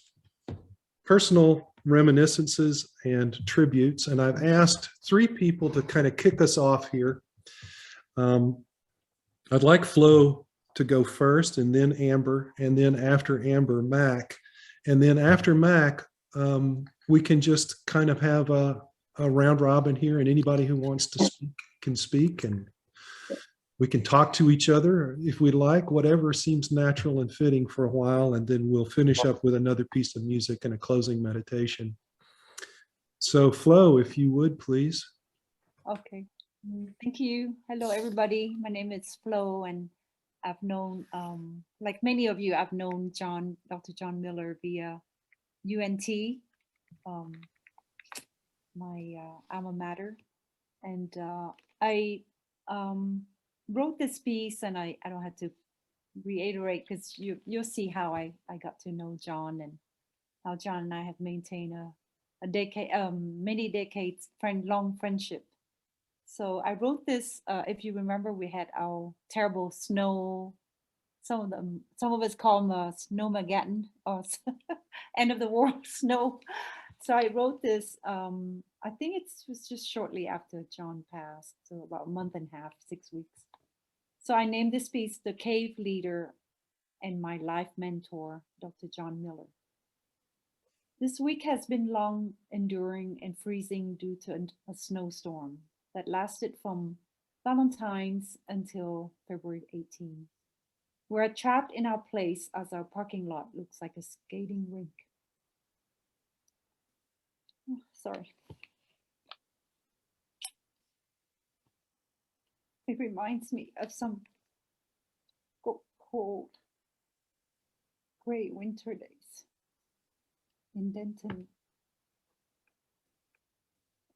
personal reminiscences and tributes, and I've asked 3 people to kind of kick us off here. I'd like Flo to go first, and then Amber, and then after Amber, Mac. And then after Mac, we can just kind of have a round robin here, and anybody who wants to speak can speak, and we can talk to each other if we like, whatever seems natural and fitting for a while, and then we'll finish up with another piece of music and a closing meditation. So Flo, if you would, please. Okay, thank you. Hello, everybody. My name is Flo, and I've known, like many of you, I've known Dr. John Miller via UNT, my alma mater. And I wrote this piece, and I don't have to reiterate, because you'll see how I got to know John, and how John and I have maintained a decade, many decades long friendship. So I wrote this. If you remember, we had our terrible snow. Some of us call them Snowmageddon, or end of the world snow. So I wrote this. I think it was just shortly after John passed, so about a month and a half, 6 weeks. So I named this piece "The Cave Leader and My Life Mentor, Dr. John Miller." This week has been long, enduring, and freezing due to a snowstorm that lasted from Valentine's until February 18. We're trapped in our place as our parking lot looks like a skating rink. Oh, sorry. It reminds me of some cold, gray winter days in Denton.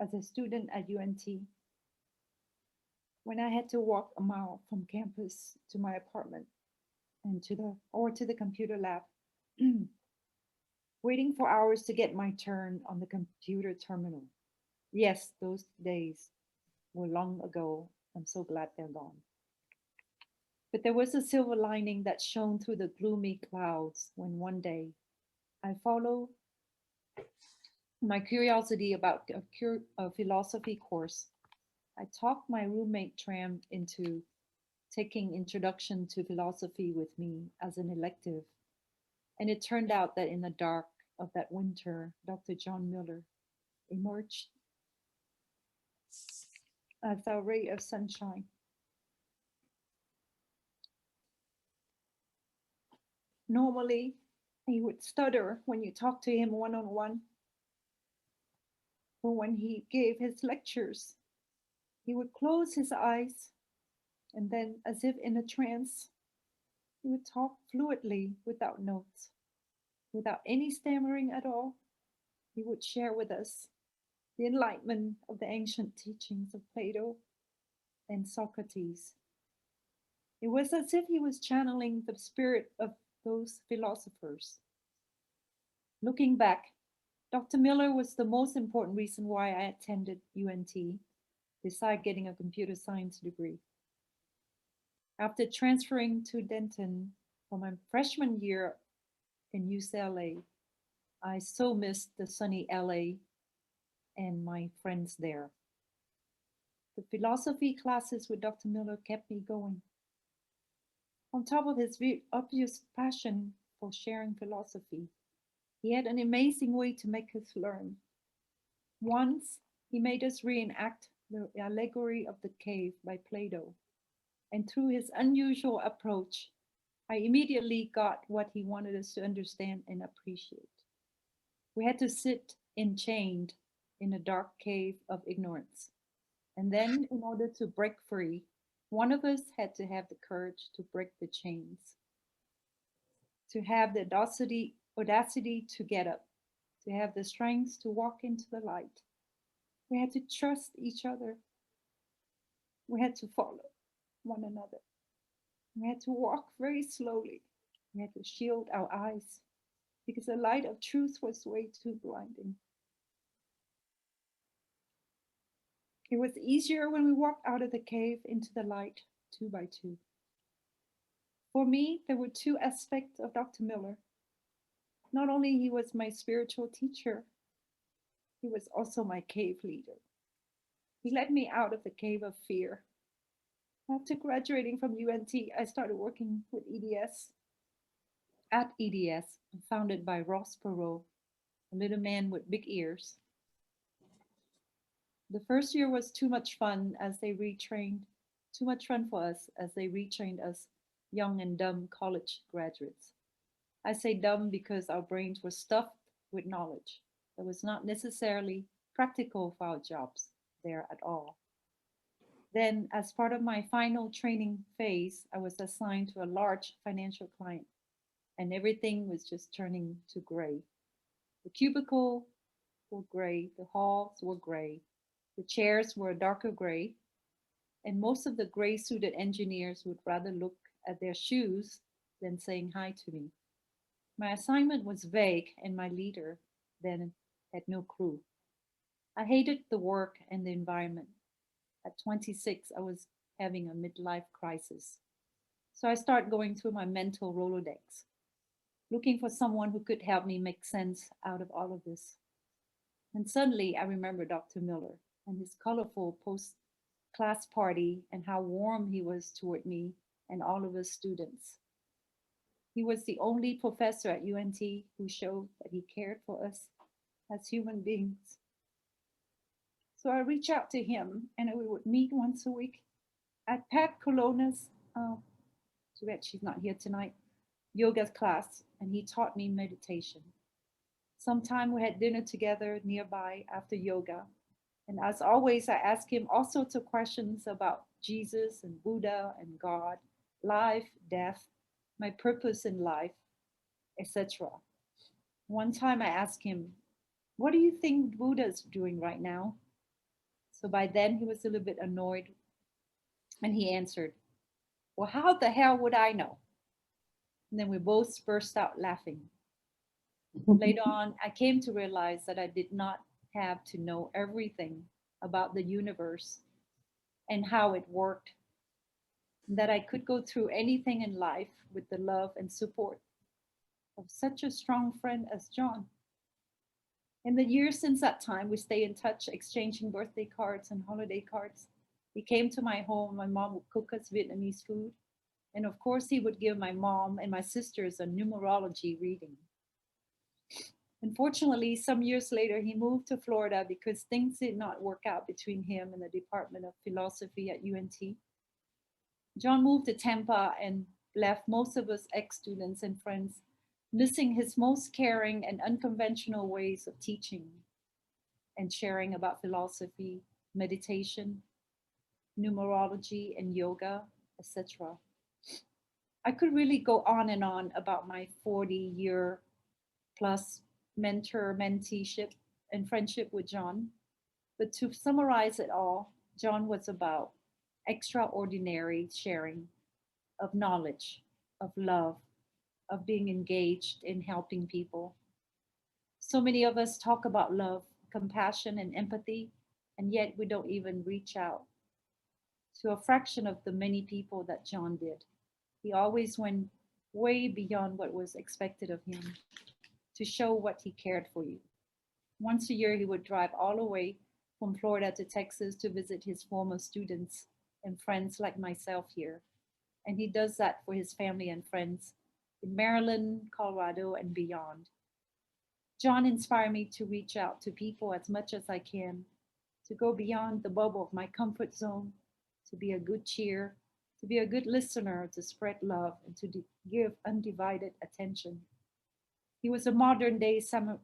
As a student at UNT, when I had to walk a mile from campus to my apartment and to the computer lab, waiting for hours to get my turn on the computer terminal. Yes, those days were long ago. I'm so glad they're gone. But there was a silver lining that shone through the gloomy clouds when one day I followed my curiosity about a philosophy course. I talked my roommate Tram into taking Introduction to Philosophy with me as an elective. And it turned out that in the dark of that winter, Dr. John Miller emerged as a ray of sunshine. Normally, he would stutter when you talk to him one-on-one. But when he gave his lectures, he would close his eyes, and then, as if in a trance, he would talk fluidly without notes, without any stammering at all. He would share with us the enlightenment of the ancient teachings of Plato and Socrates. It was as if he was channeling the spirit of those philosophers. Looking back, Dr. Miller was the most important reason why I attended UNT, besides getting a computer science degree. After transferring to Denton for my freshman year in UCLA, I so missed the sunny LA and my friends there. The philosophy classes with Dr. Miller kept me going. On top of his obvious passion for sharing philosophy, he had an amazing way to make us learn. Once, he made us reenact the allegory of the cave by Plato. And through his unusual approach, I immediately got what he wanted us to understand and appreciate. We had to sit enchained in a dark cave of ignorance. And then, in order to break free, one of us had to have the courage to break the chains, to have the audacity to get up, to have the strength to walk into the light. We had to trust each other. We had to follow one another. We had to walk very slowly. We had to shield our eyes because the light of truth was way too blinding. It was easier when we walked out of the cave into the light, 2 by 2. For me, there were two aspects of Dr. Miller. Not only he was my spiritual teacher, he was also my cave leader. He led me out of the cave of fear. After graduating from UNT, I started working with EDS, at EDS, founded by Ross Perot, a little man with big ears. The first year was too much fun too much fun for us as they retrained us young and dumb college graduates. I say dumb because our brains were stuffed with knowledge that was not necessarily practical for our jobs there at all. Then, as part of my final training phase, I was assigned to a large financial client, and everything was just turning to gray. The cubicle were gray, the halls were gray, the chairs were a darker gray, and most of the gray suited engineers would rather look at their shoes than saying hi to me. My assignment was vague, and my leader then had no clue. I hated the work and the environment. At 26, I was having a midlife crisis. So I started going through my mental Rolodex, looking for someone who could help me make sense out of all of this. And suddenly I remember Dr. Miller and his colorful post-class party and how warm he was toward me and all of his students. He was the only professor at UNT who showed that he cared for us as human beings. So I reached out to him and we would meet once a week at Pat Colonna's, too bad she's not here tonight, yoga class, and he taught me meditation. Sometime we had dinner together nearby after yoga. And as always, I asked him all sorts of questions about Jesus and Buddha and God, life, death, my purpose in life, etc. One time I asked him, what do you think Buddha's doing right now? So by then he was a little bit annoyed and he answered, well, how the hell would I know? And then we both burst out laughing. Later on, I came to realize that I did not have to know everything about the universe and how it worked, that I could go through anything in life with the love and support of such a strong friend as John. In the years since that time, we stay in touch, exchanging birthday cards and holiday cards. He came to my home. My mom would cook us Vietnamese food. And of course, he would give my mom and my sisters a numerology reading. Unfortunately, some years later, he moved to Florida because things did not work out between him and the Department of Philosophy at UNT. John moved to Tampa and left most of us ex-students and friends, missing his most caring and unconventional ways of teaching and sharing about philosophy, meditation, numerology, and yoga, etc. I could really go on and on about my 40-year plus mentor-menteeship and friendship with John. But to summarize it all, John was about extraordinary sharing of knowledge, of love, of being engaged in helping people. So many of us talk about love, compassion, and empathy, and yet we don't even reach out to a fraction of the many people that John did. He always went way beyond what was expected of him to show what he cared for you. Once a year, he would drive all the way from Florida to Texas to visit his former students and friends like myself here. And he does that for his family and friends in Maryland, Colorado, and beyond. John inspired me to reach out to people as much as I can, to go beyond the bubble of my comfort zone, to be a good cheer, to be a good listener, to spread love, and to give undivided attention. He was a modern day Samaritan,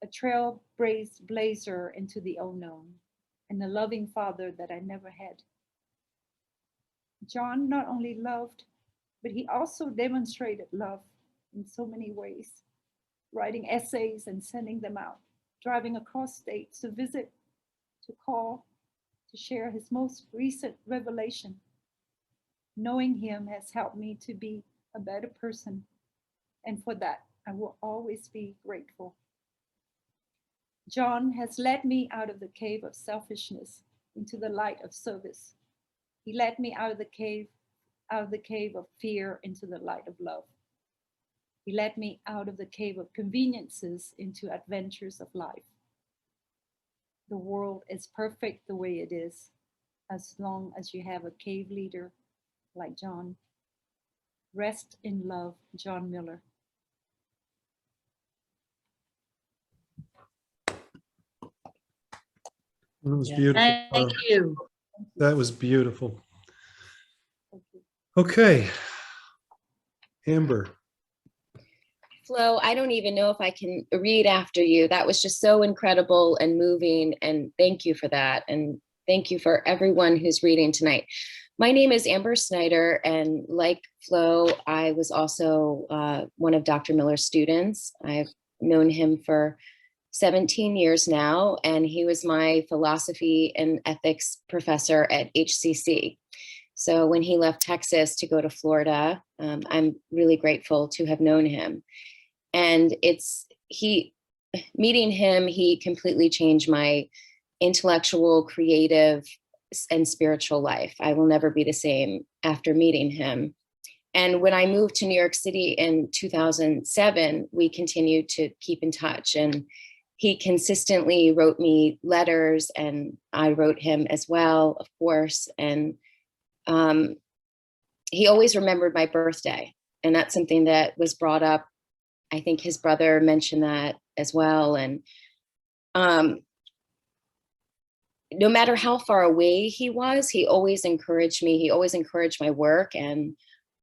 a trailblazer into the unknown, and a loving father that I never had. John not only loved, but he also demonstrated love in so many ways, writing essays and sending them out, driving across states to visit, to call, to share his most recent revelation. Knowing him has helped me to be a better person, and for that, I will always be grateful. John has led me out of the cave of selfishness into the light of service. He led me out of the cave of fear into the light of love. He led me out of the cave of conveniences into adventures of life. the world is perfect the way it is, as long as you have a cave leader like John. Rest in love, John Miller. That was beautiful. Thank you. That was beautiful. Okay. Amber. Flo, I don't even know if I can read after you. That was just so incredible and moving. And thank you for that. And thank you for everyone who's reading tonight. My name is Amber Snyder. And like Flo, I was also one of Dr. Miller's students. I've known him for 17 years now, and he was my philosophy and ethics professor at HCC. So when he left Texas to go to Florida, I'm really grateful to have known him. And meeting him, he completely changed my intellectual, creative, and spiritual life. I will never be the same after meeting him. And when I moved to New York City in 2007, we continued to keep in touch. And he consistently wrote me letters, and I wrote him as well, of course. And he always remembered my birthday. And that's something that was brought up. I think his brother mentioned that as well. And no matter how far away he was, he always encouraged me. He always encouraged my work. And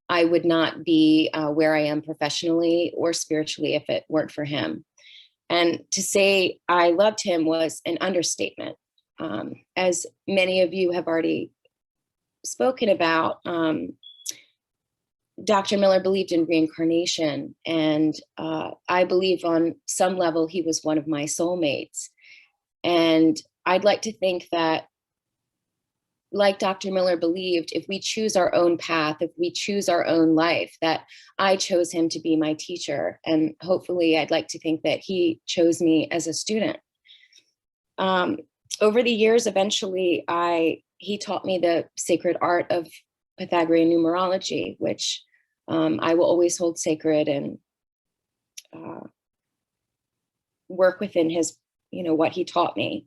I would not be where I am professionally or spiritually if it weren't for him. And to say I loved him was an understatement. As many of you have already spoken about, Dr. Miller believed in reincarnation. And I believe on some level he was one of my soulmates. And I'd like to think that, like Dr. Miller believed, if we choose our own path, if we choose our own life, that I chose him to be my teacher. And hopefully I'd like to think that he chose me as a student. Over the years, eventually, he taught me the sacred art of Pythagorean numerology, which I will always hold sacred and work within his, what he taught me.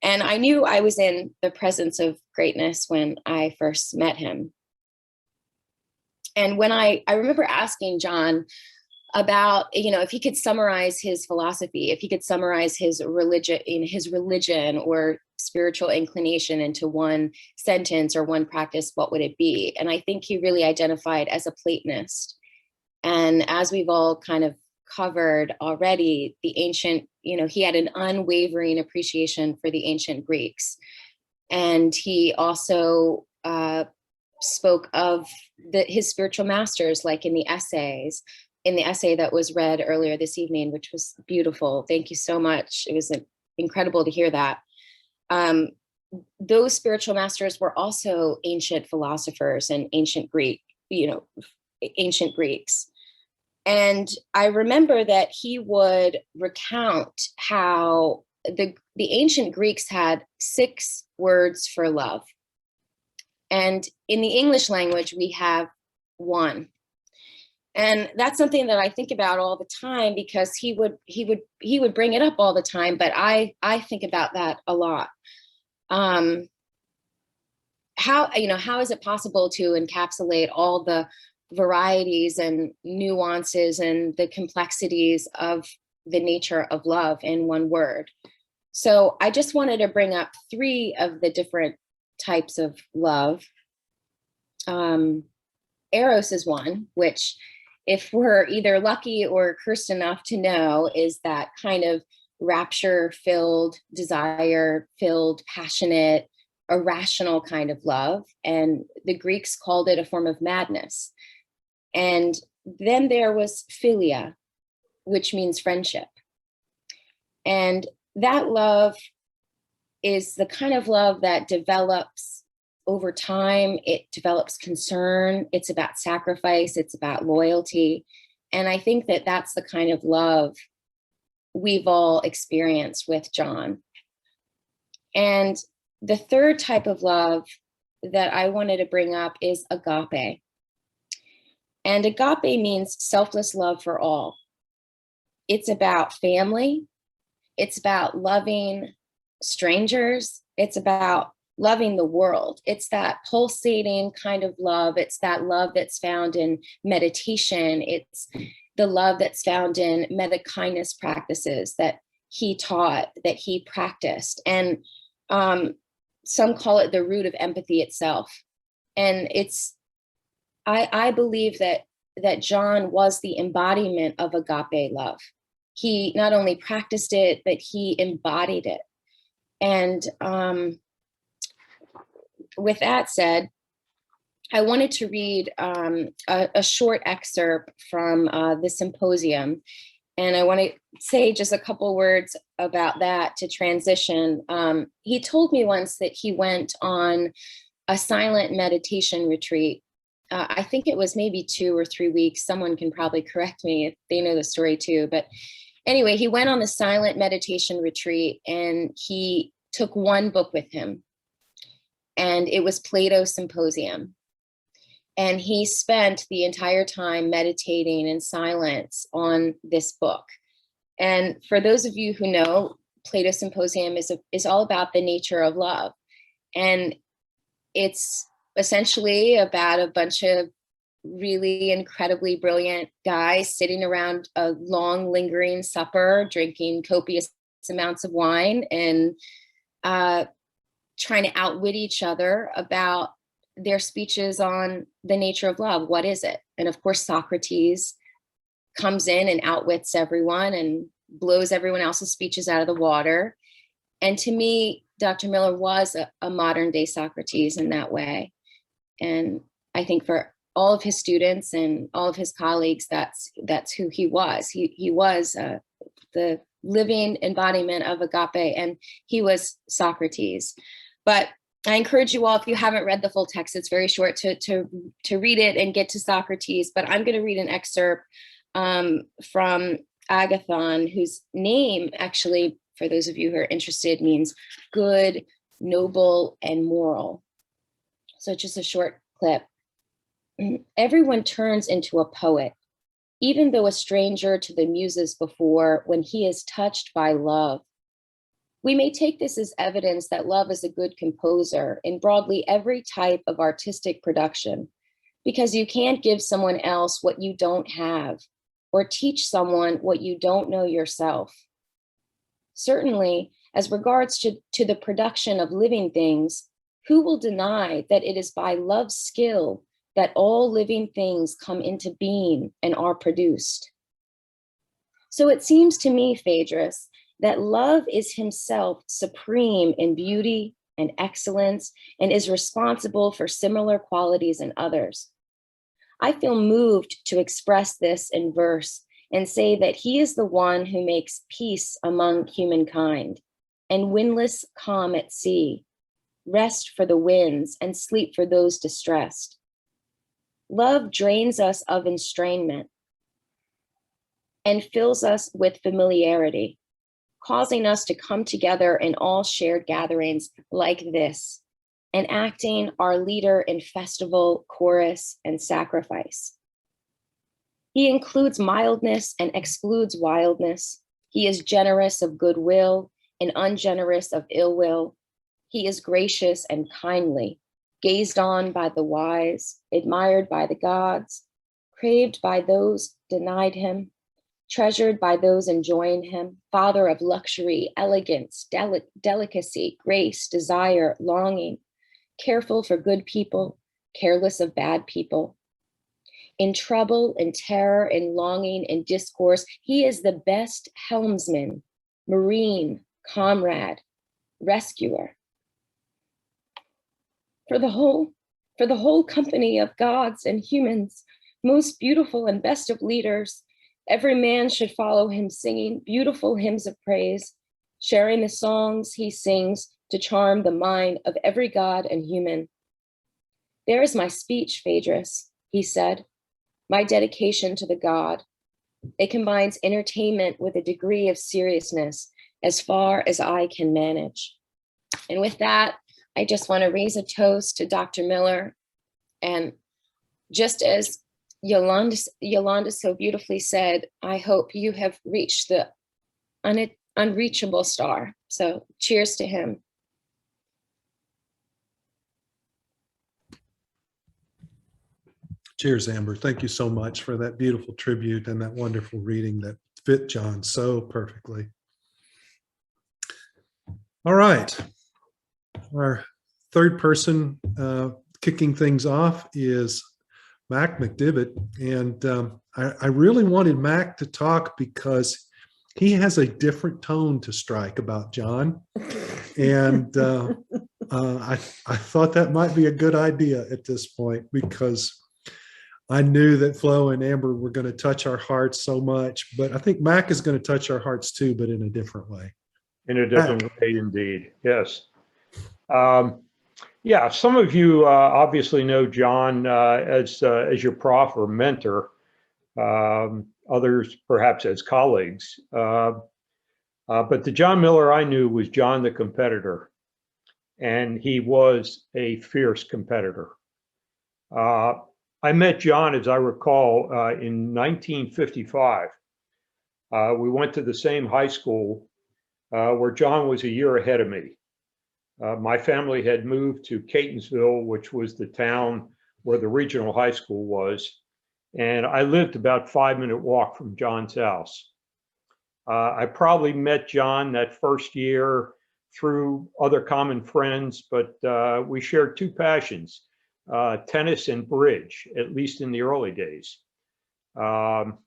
And I knew I was in the presence of greatness when I first met him. And when I remember asking John about, if he could summarize his philosophy, if he could summarize his religion or spiritual inclination into one sentence or one practice, what would it be? And I think he really identified as a Platonist. And as we've all kind of covered already, the ancient, he had an unwavering appreciation for the ancient Greeks. And he also spoke of his spiritual masters, like in the essay that was read earlier this evening, which was beautiful. Thank you so much. It was incredible to hear that. Those spiritual masters were also ancient philosophers and ancient Greeks. And I remember that he would recount how the ancient Greeks had 6 words for love. And in the English language, we have 1. And that's something that I think about all the time, because he would bring it up all the time, but I think about that a lot. How is it possible to encapsulate all the varieties and nuances and the complexities of the nature of love in one word? So I just wanted to bring up 3 of the different types of love. Eros is one, which, if we're either lucky or cursed enough to know, is that kind of rapture-filled, desire-filled, passionate, irrational kind of love. And the Greeks called it a form of madness. And then there was philia, which means friendship. And that love is the kind of love that develops over time. It develops concern. It's about sacrifice. It's about loyalty. And I think that that's the kind of love we've all experienced with John. And the third type of love that I wanted to bring up is agape. And agape means selfless love for all. It's about family. It's about loving strangers. It's about loving the world. It's that pulsating kind of love. It's that love that's found in meditation. It's the love that's found in meta kindness practices that he taught, that he practiced. And some call it the root of empathy itself. And I believe that John was the embodiment of agape love. He not only practiced it, but he embodied it. And with that said, I wanted to read a short excerpt from the symposium. And I want to say just a couple words about that to transition. He told me once that he went on a silent meditation retreat. I think it was maybe 2 or 3 weeks. Someone can probably correct me if they know the story too. But anyway, he went on the silent meditation retreat and he took one book with him. And it was Plato's Symposium. And he spent the entire time meditating in silence on this book. And for those of you who know, Plato's Symposium is all about the nature of love. And it's essentially about a bunch of really incredibly brilliant guys sitting around a long lingering supper, drinking copious amounts of wine and trying to outwit each other about their speeches on the nature of love. What is it? And of course, Socrates comes in and outwits everyone and blows everyone else's speeches out of the water. And to me, Dr. Miller was a modern day Socrates in that way. And I think for all of his students and all of his colleagues, that's who he was. He was the living embodiment of agape, and he was Socrates. But I encourage you all, if you haven't read the full text, it's very short, to read it and get to Socrates. But I'm going to read an excerpt from Agathon, whose name actually, for those of you who are interested, means good, noble, and moral. So just a short clip. Everyone turns into a poet, even though a stranger to the muses before, when he is touched by love. We may take this as evidence that love is a good composer in broadly every type of artistic production, because you can't give someone else what you don't have, or teach someone what you don't know yourself. Certainly, as regards to the production of living things, who will deny that it is by love's skill that all living things come into being and are produced? So it seems to me, Phaedrus, that love is himself supreme in beauty and excellence and is responsible for similar qualities in others. I feel moved to express this in verse and say that he is the one who makes peace among humankind and windless calm at sea, rest for the winds and sleep for those distressed. Love drains us of enstrainment and fills us with familiarity, causing us to come together in all shared gatherings like this, and acting our leader in festival, chorus, and sacrifice. He includes mildness and excludes wildness. He is generous of goodwill and ungenerous of ill will. He is gracious and kindly, gazed on by the wise, admired by the gods, craved by those denied him, treasured by those enjoying him, father of luxury, elegance, delicacy, grace, desire, longing, careful for good people, careless of bad people. In trouble, in terror, in longing, in discourse, he is the best helmsman, marine, comrade, rescuer. For the whole company of gods and humans, most beautiful and best of leaders, every man should follow him singing beautiful hymns of praise, sharing the songs he sings to charm the mind of every god and human. There is my speech, Phaedrus, he said, my dedication to the god. It combines entertainment with a degree of seriousness as far as I can manage. And with that, I just want to raise a toast to Dr. Miller. And just as Yolanda so beautifully said, I hope you have reached the unreachable star. So cheers to him. Cheers, Amber. Thank you so much for that beautiful tribute and that wonderful reading that fit John so perfectly. All right. Our third person kicking things off is Mac McDivitt. And I really wanted Mac to talk because he has a different tone to strike about John. And I thought that might be a good idea at this point, because I knew that Flo and Amber were going to touch our hearts so much, but I think Mac is going to touch our hearts too, but in a different way. In a different way, indeed. Yes. Yeah, some of you obviously know John as your prof or mentor. Others perhaps as colleagues. But the John Miller I knew was John the competitor, and he was a fierce competitor. I met John, as I recall, in 1955. We went to the same high school where John was a year ahead of me. My family had moved to Catonsville, which was the town where the regional high school was. And I lived about 5-minute walk from John's house. I probably met John that first year through other common friends, but we shared two passions, tennis and bridge, at least in the early days. John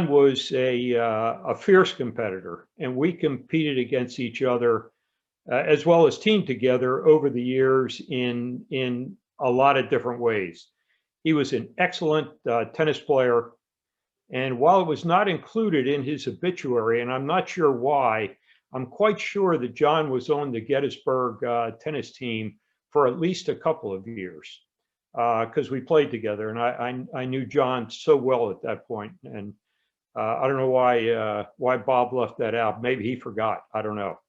was a fierce competitor, and we competed against each other as well as teamed together over the years in a lot of different ways. He was an excellent tennis player, and while it was not included in his obituary, and I'm not sure why, I'm quite sure that John was on the Gettysburg tennis team for at least a couple of years, because we played together, and I knew John so well at that point. And I don't know why Bob left that out. Maybe he forgot. I don't know.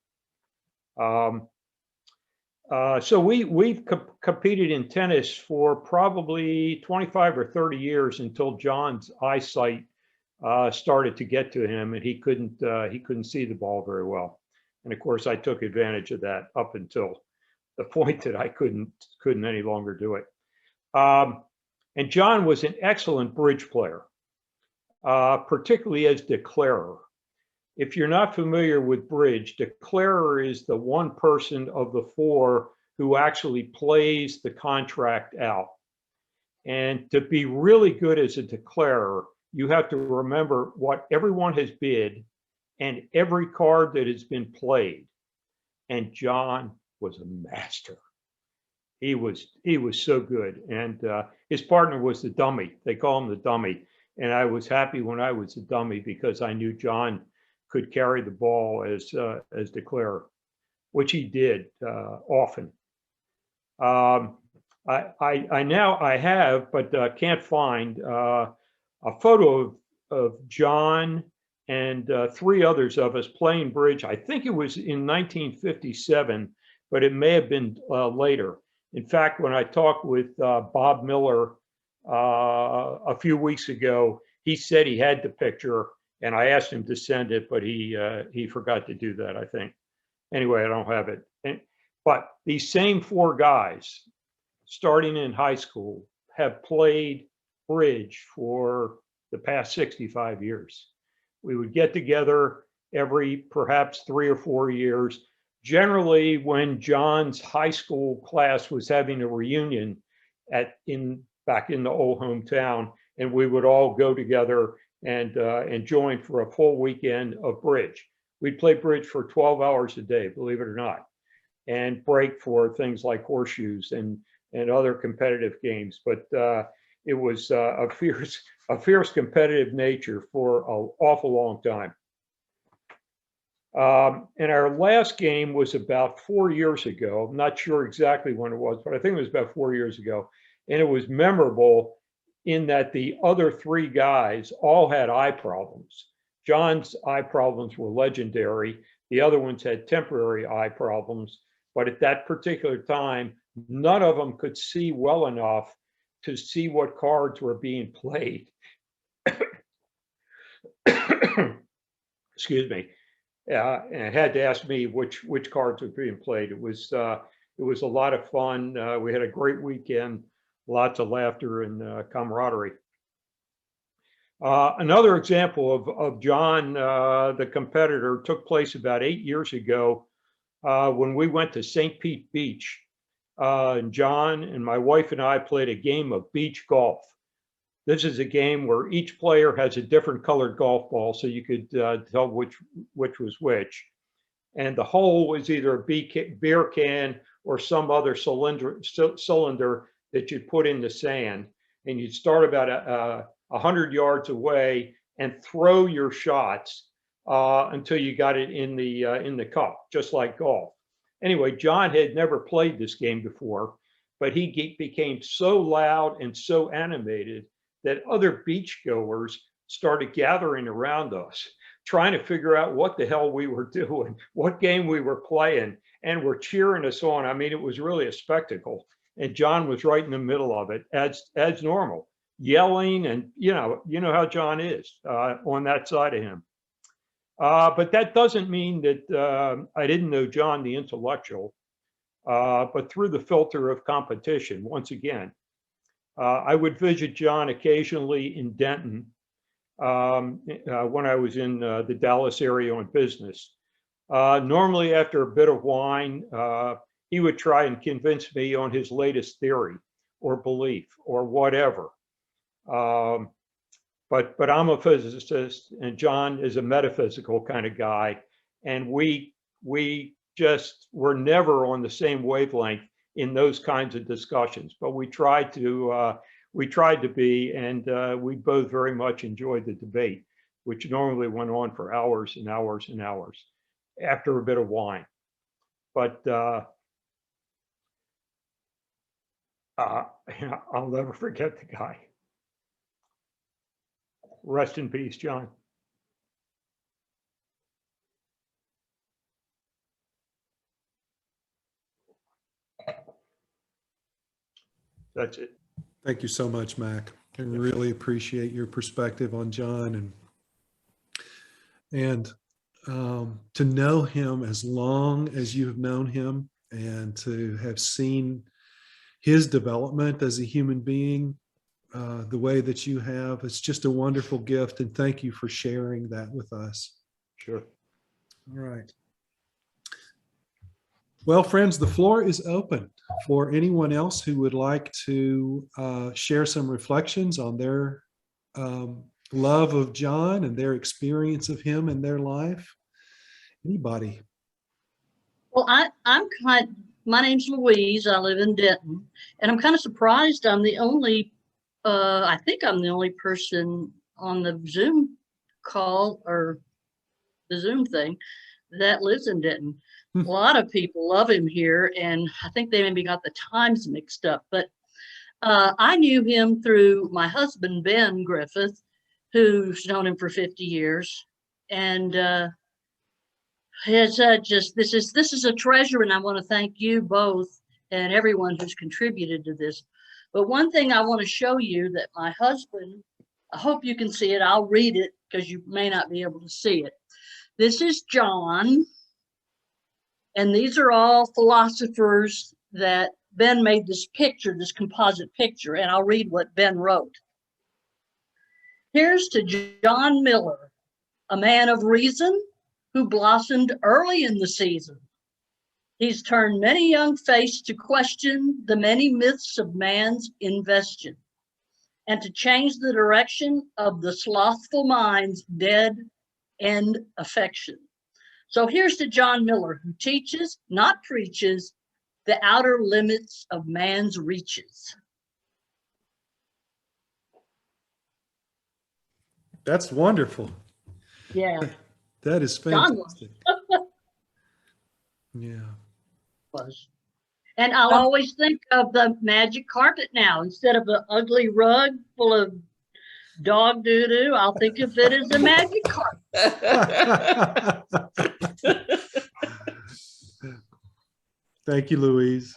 So we've competed in tennis for probably 25 or 30 years until John's eyesight started to get to him, and he couldn't see the ball very well. And of course, I took advantage of that up until the point that I couldn't any longer do it. And John was an excellent bridge player, particularly as declarer. If you're not familiar with bridge, declarer is the one person of the four who actually plays the contract out. And to be really good as a declarer, you have to remember what everyone has bid and every card that has been played. And John was a master. He was so good. And his partner was the dummy. They call him the dummy. And I was happy when I was the dummy because I knew John could carry the ball as declarer, which he did often. I have, but can't find a photo of John and three others of us playing bridge. I think it was in 1957, but it may have been later. In fact, when I talked with Bob Miller a few weeks ago, he said he had the picture, and I asked him to send it, but he forgot to do that, I think. Anyway, I don't have it. But these same four guys, starting in high school, have played bridge for the past 65 years. We would get together every perhaps 3 or 4 years. Generally, when John's high school class was having a reunion back in the old hometown, and we would all go together and join for a full weekend of bridge. We'd play bridge for 12 hours a day, believe it or not, and break for things like horseshoes and other competitive games. But it was a fierce competitive nature for an awful long time. And our last game was about 4 years ago. I'm not sure exactly when it was, but I think it was about 4 years ago. And it was memorable in that the other three guys all had eye problems. John's eye problems were legendary. The other ones had temporary eye problems. But at that particular time, none of them could see well enough to see what cards were being played. Excuse me. and had to ask me which cards were being played. It was a lot of fun. We had a great weekend, lots of laughter and camaraderie. Another example of John, the competitor, took place about 8 years ago when we went to St. Pete Beach. John and my wife and I played a game of beach golf. This is a game where each player has a different colored golf ball, so you could tell which was which. And the hole was either a beer can or some other cylinder that you'd put in the sand. And you'd start about 100 yards away and throw your shots until you got it in the cup, just like golf. Anyway, John had never played this game before, but he became so loud and so animated that other beachgoers started gathering around us, trying to figure out what the hell we were doing, what game we were playing, and were cheering us on. I mean, it was really a spectacle. And John was right in the middle of it, as normal, yelling, and you know how John is on that side of him. But that doesn't mean that I didn't know John the intellectual, but through the filter of competition, once again. I would visit John occasionally in Denton when I was in the Dallas area on business. Normally after a bit of wine, he would try and convince me on his latest theory or belief or whatever. But I'm a physicist and John is a metaphysical kind of guy. And we just were never on the same wavelength in those kinds of discussions, but we tried to be, and we both very much enjoyed the debate, which normally went on for hours and hours and hours after a bit of wine. But I'll never forget the guy. Rest in peace, John. That's it. Thank you so much, Mac. I really appreciate your perspective on John, and to know him as long as you have known him and to have seen his development as a human being the way that you have. It's just a wonderful gift, and thank you for sharing that with us. Sure. All right. Well, friends, the floor is open for anyone else who would like to share some reflections on their love of John and their experience of him in their life. Anybody? Well, my name's Louise. I live in Denton, and I'm kind of surprised I'm the only, I think I'm the only person on the Zoom call or the Zoom thing that lives in Denton. A lot of people love him here, and I think they maybe got the times mixed up, but I knew him through my husband, Ben Griffith, who's known him for 50 years. And it's this is a treasure, and I want to thank you both and everyone who's contributed to this. But one thing I want to show you that my husband, I hope you can see it. I'll read it because you may not be able to see it. This is John. And these are all philosophers that Ben made this picture, this composite picture, and I'll read what Ben wrote. Here's to John Miller, a man of reason who blossomed early in the season. He's turned many young faces to question the many myths of man's invention and to change the direction of the slothful mind's dead end affection. So here's to John Miller, who teaches, not preaches, the outer limits of man's reaches. That's wonderful. Yeah. That is fantastic. Yeah. And I'll always think of the magic carpet now. Instead of an ugly rug full of dog doo-doo, I'll think of it as a magic carpet. Thank you, Louise.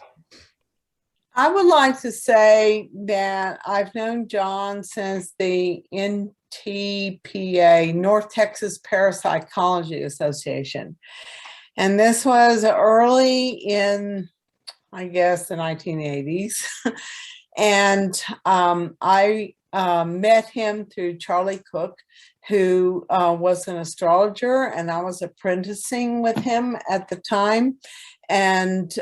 I would like to say that I've known John since the NTPA, North Texas Parapsychology Association. And this was early in, I guess, the 1980s. And I met him through Charlie Cook, who was an astrologer, and I was apprenticing with him at the time. And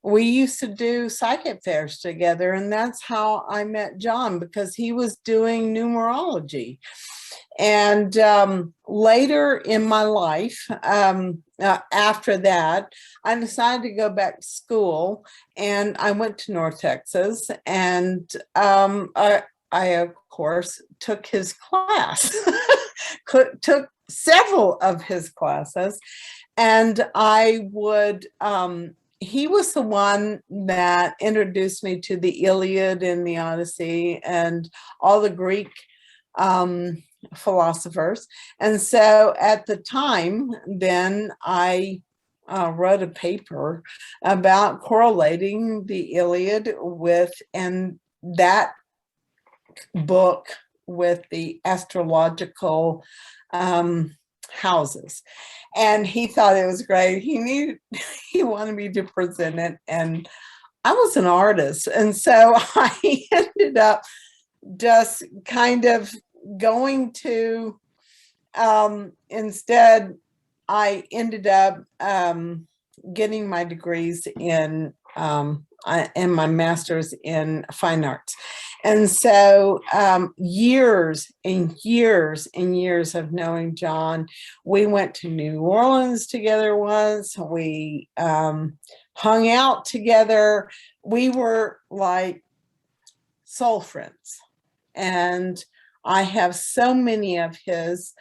we used to do psychic fairs together, and that's how I met John, because he was doing numerology. And later in my life, after that, I decided to go back to school, and I went to North Texas, and I of course took his class, took several of his classes, and I would, he was the one that introduced me to the Iliad and the Odyssey and all the Greek philosophers. And so at the time, then I wrote a paper about correlating the Iliad with, and that book with the astrological houses. And he thought it was great. He wanted me to present it, and I was an artist. And so I ended up just kind of going to, instead, I ended up getting my degrees in and my master's in fine arts. And so years and years and years of knowing John. We went to New Orleans together once. We hung out together. We were like soul friends. And I have so many of his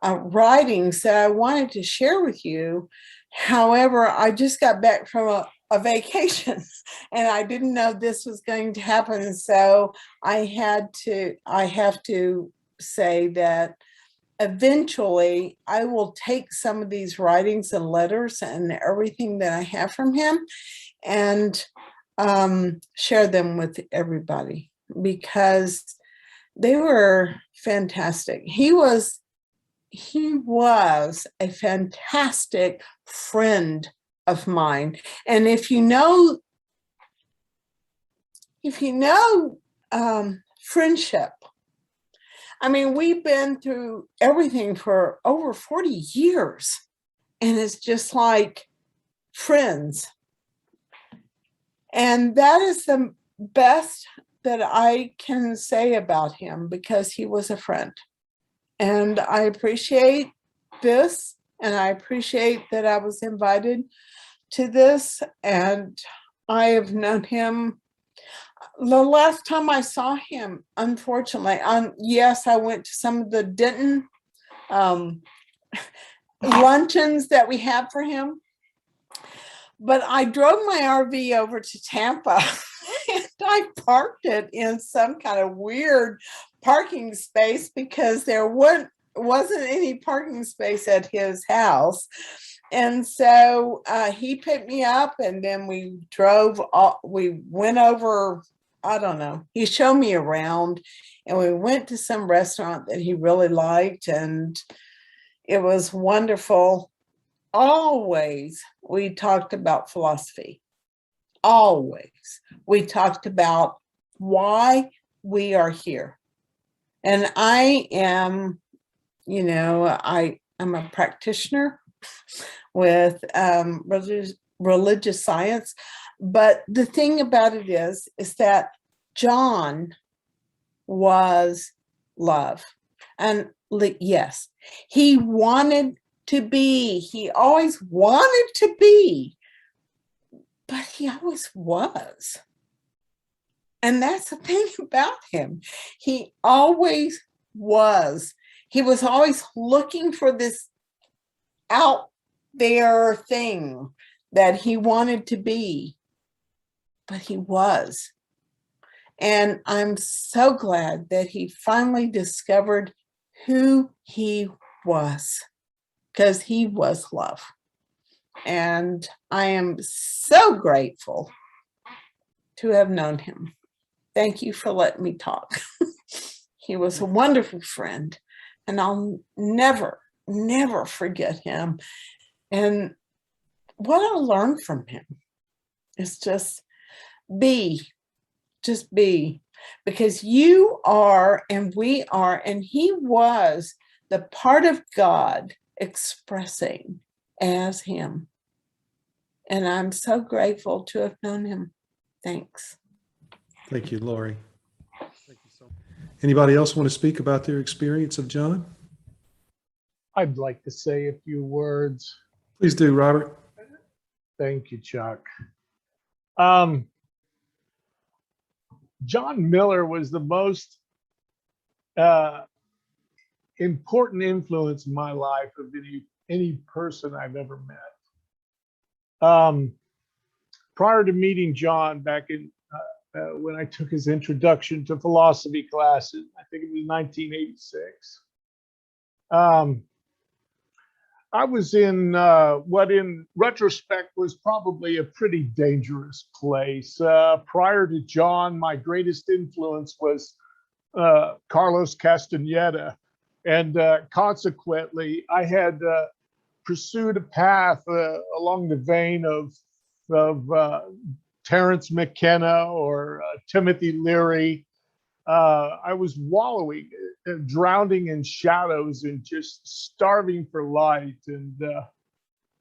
writings that I wanted to share with you. However, I just got back from a vacation, and I didn't know this was going to happen. So I have to say that eventually I will take some of these writings and letters and everything that I have from him and share them with everybody, because they were fantastic. He was a fantastic friend of mine. And if you know friendship, I mean, we've been through everything for over 40 years, and it's just like friends. And that is the best that I can say about him, because he was a friend. And I appreciate this, and I appreciate that I was invited to this. And I have known him. The last time I saw him, unfortunately, yes, I went to some of the Denton luncheons that we had for him, but I drove my RV over to Tampa and I parked it in some kind of weird parking space, because there wasn't any parking space at his house. And so he picked me up, and then we went over, I don't know, he showed me around, and we went to some restaurant that he really liked, and it was wonderful. Always we talked about philosophy. Always we talked about why we are here. And I am, I'm a practitioner with religious science. But the thing about it is that John was love. And yes, he wanted to be, he always wanted to be, but he always was. And that's the thing about him. He always was. He was always looking for this out there thing that he wanted to be, but he was. And I'm so glad that he finally discovered who he was, because he was love. And I am so grateful to have known him. Thank you for letting me talk. He was a wonderful friend, and I'll never, never forget him. And what I learned from him is just be, because you are, and we are, and he was the part of God expressing as him. And I'm so grateful to have known him. Thanks. Thank you, Lori. Thank you so much. Anybody else want to speak about their experience of John? I'd like to say a few words. Please do, Robert. Thank you, Chuck. John Miller was the most important influence in my life of any person I've ever met. Prior to meeting John back in when I took his introduction to philosophy classes, I think it was 1986. I was in what in retrospect was probably a pretty dangerous place. Prior to John, my greatest influence was Carlos Castaneda. And consequently, I had pursued a path along the vein of Terence McKenna or Timothy Leary. I was wallowing, drowning in shadows and just starving for light. And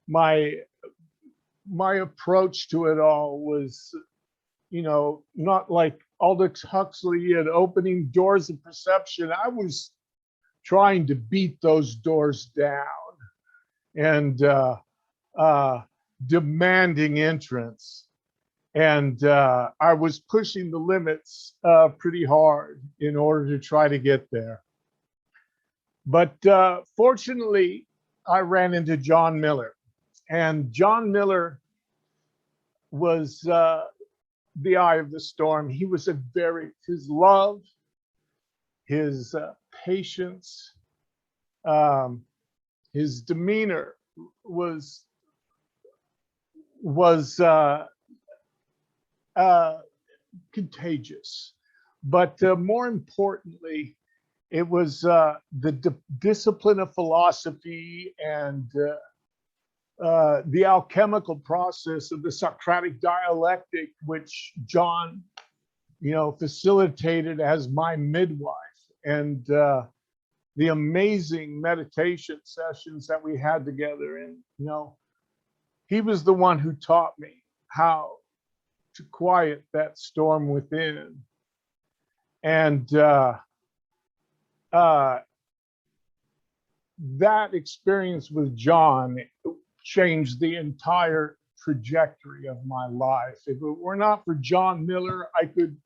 my approach to it all was, not like Aldous Huxley and opening doors of perception. I was trying to beat those doors down and demanding entrance. And I was pushing the limits pretty hard in order to try to get there. But fortunately, I ran into John Miller. And John Miller was the eye of the storm. He was his love, his patience, his demeanor was contagious. But more importantly, it was the discipline of philosophy and the alchemical process of the Socratic dialectic, which John, facilitated as my midwife, and the amazing meditation sessions that we had together. And, he was the one who taught me how to quiet that storm within. And that experience with John changed the entire trajectory of my life. If it were not for John Miller, I could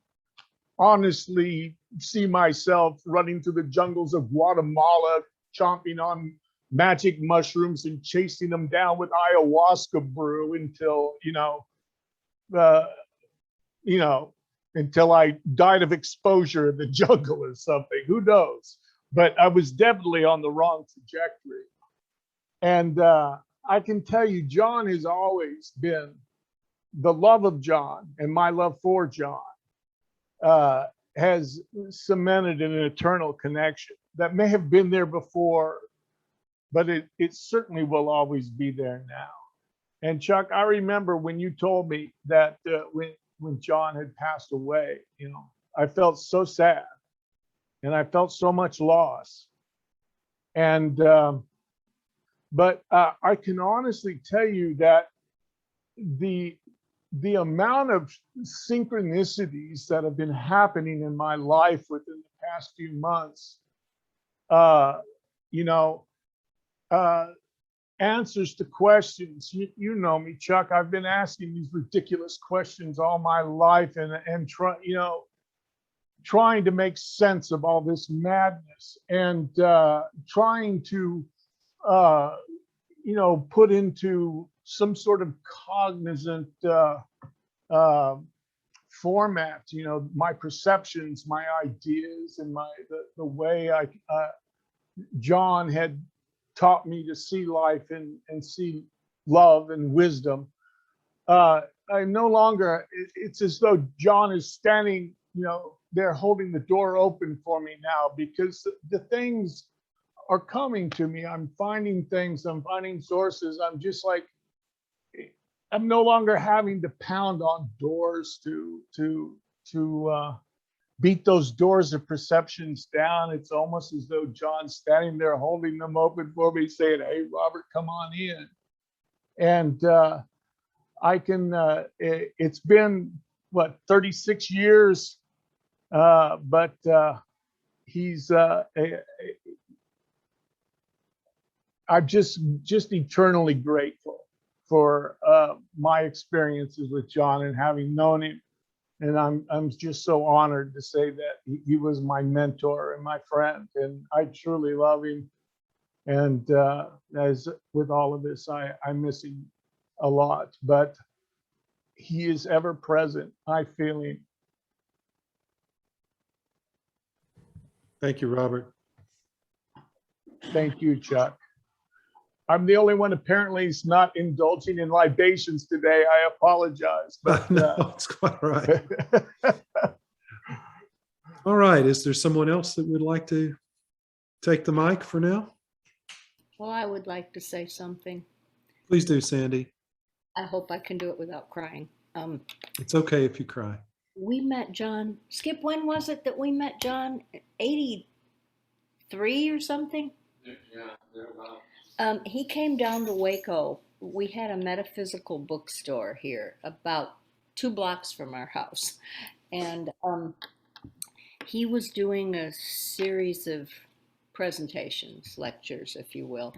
honestly see myself running through the jungles of Guatemala, chomping on magic mushrooms and chasing them down with ayahuasca brew until, until I died of exposure in the jungle or something. Who knows? But I was definitely on the wrong trajectory. And I can tell you, John has always been the love of John, and my love for John has cemented an eternal connection that may have been there before, but it certainly will always be there now. And Chuck, I remember when you told me that when John had passed away, I felt so sad and I felt so much loss. And but I can honestly tell you that the amount of synchronicities that have been happening in my life within the past few months, answers to questions. You know me, Chuck. I've been asking these ridiculous questions all my life, and trying to make sense of all this madness, and trying to put into some sort of cognizant format, my perceptions, my ideas, and the way John had taught me to see life and see love and wisdom. I no longer, it's as though John is standing, they're holding the door open for me now, because the things are coming to me. I'm finding things, I'm finding sources. I'm just like, I'm no longer having to pound on doors to beat those doors of perceptions down. It's almost as though John's standing there holding them open for me, saying, "Hey, Robert, come on in." And I can, it's been, what, 36 years, but he's, I'm just eternally grateful for my experiences with John and having known him. And I'm just so honored to say that he was my mentor and my friend, and I truly love him. And as with all of this, I miss him a lot, but he is ever present. I feel him. Thank you, Robert. Thank you, Chuck. I'm the only one apparently is not indulging in libations today. I apologize, but No, it's quite right. All right. Is there someone else that would like to take the mic for now? Well, I would like to say something. Please do, Sandy. I hope I can do it without crying. It's okay if you cry. We met John. Skip, when was it that we met John? 83 or something? He came down to Waco. We had a metaphysical bookstore here about 2 blocks from our house. And he was doing a series of presentations, lectures, if you will.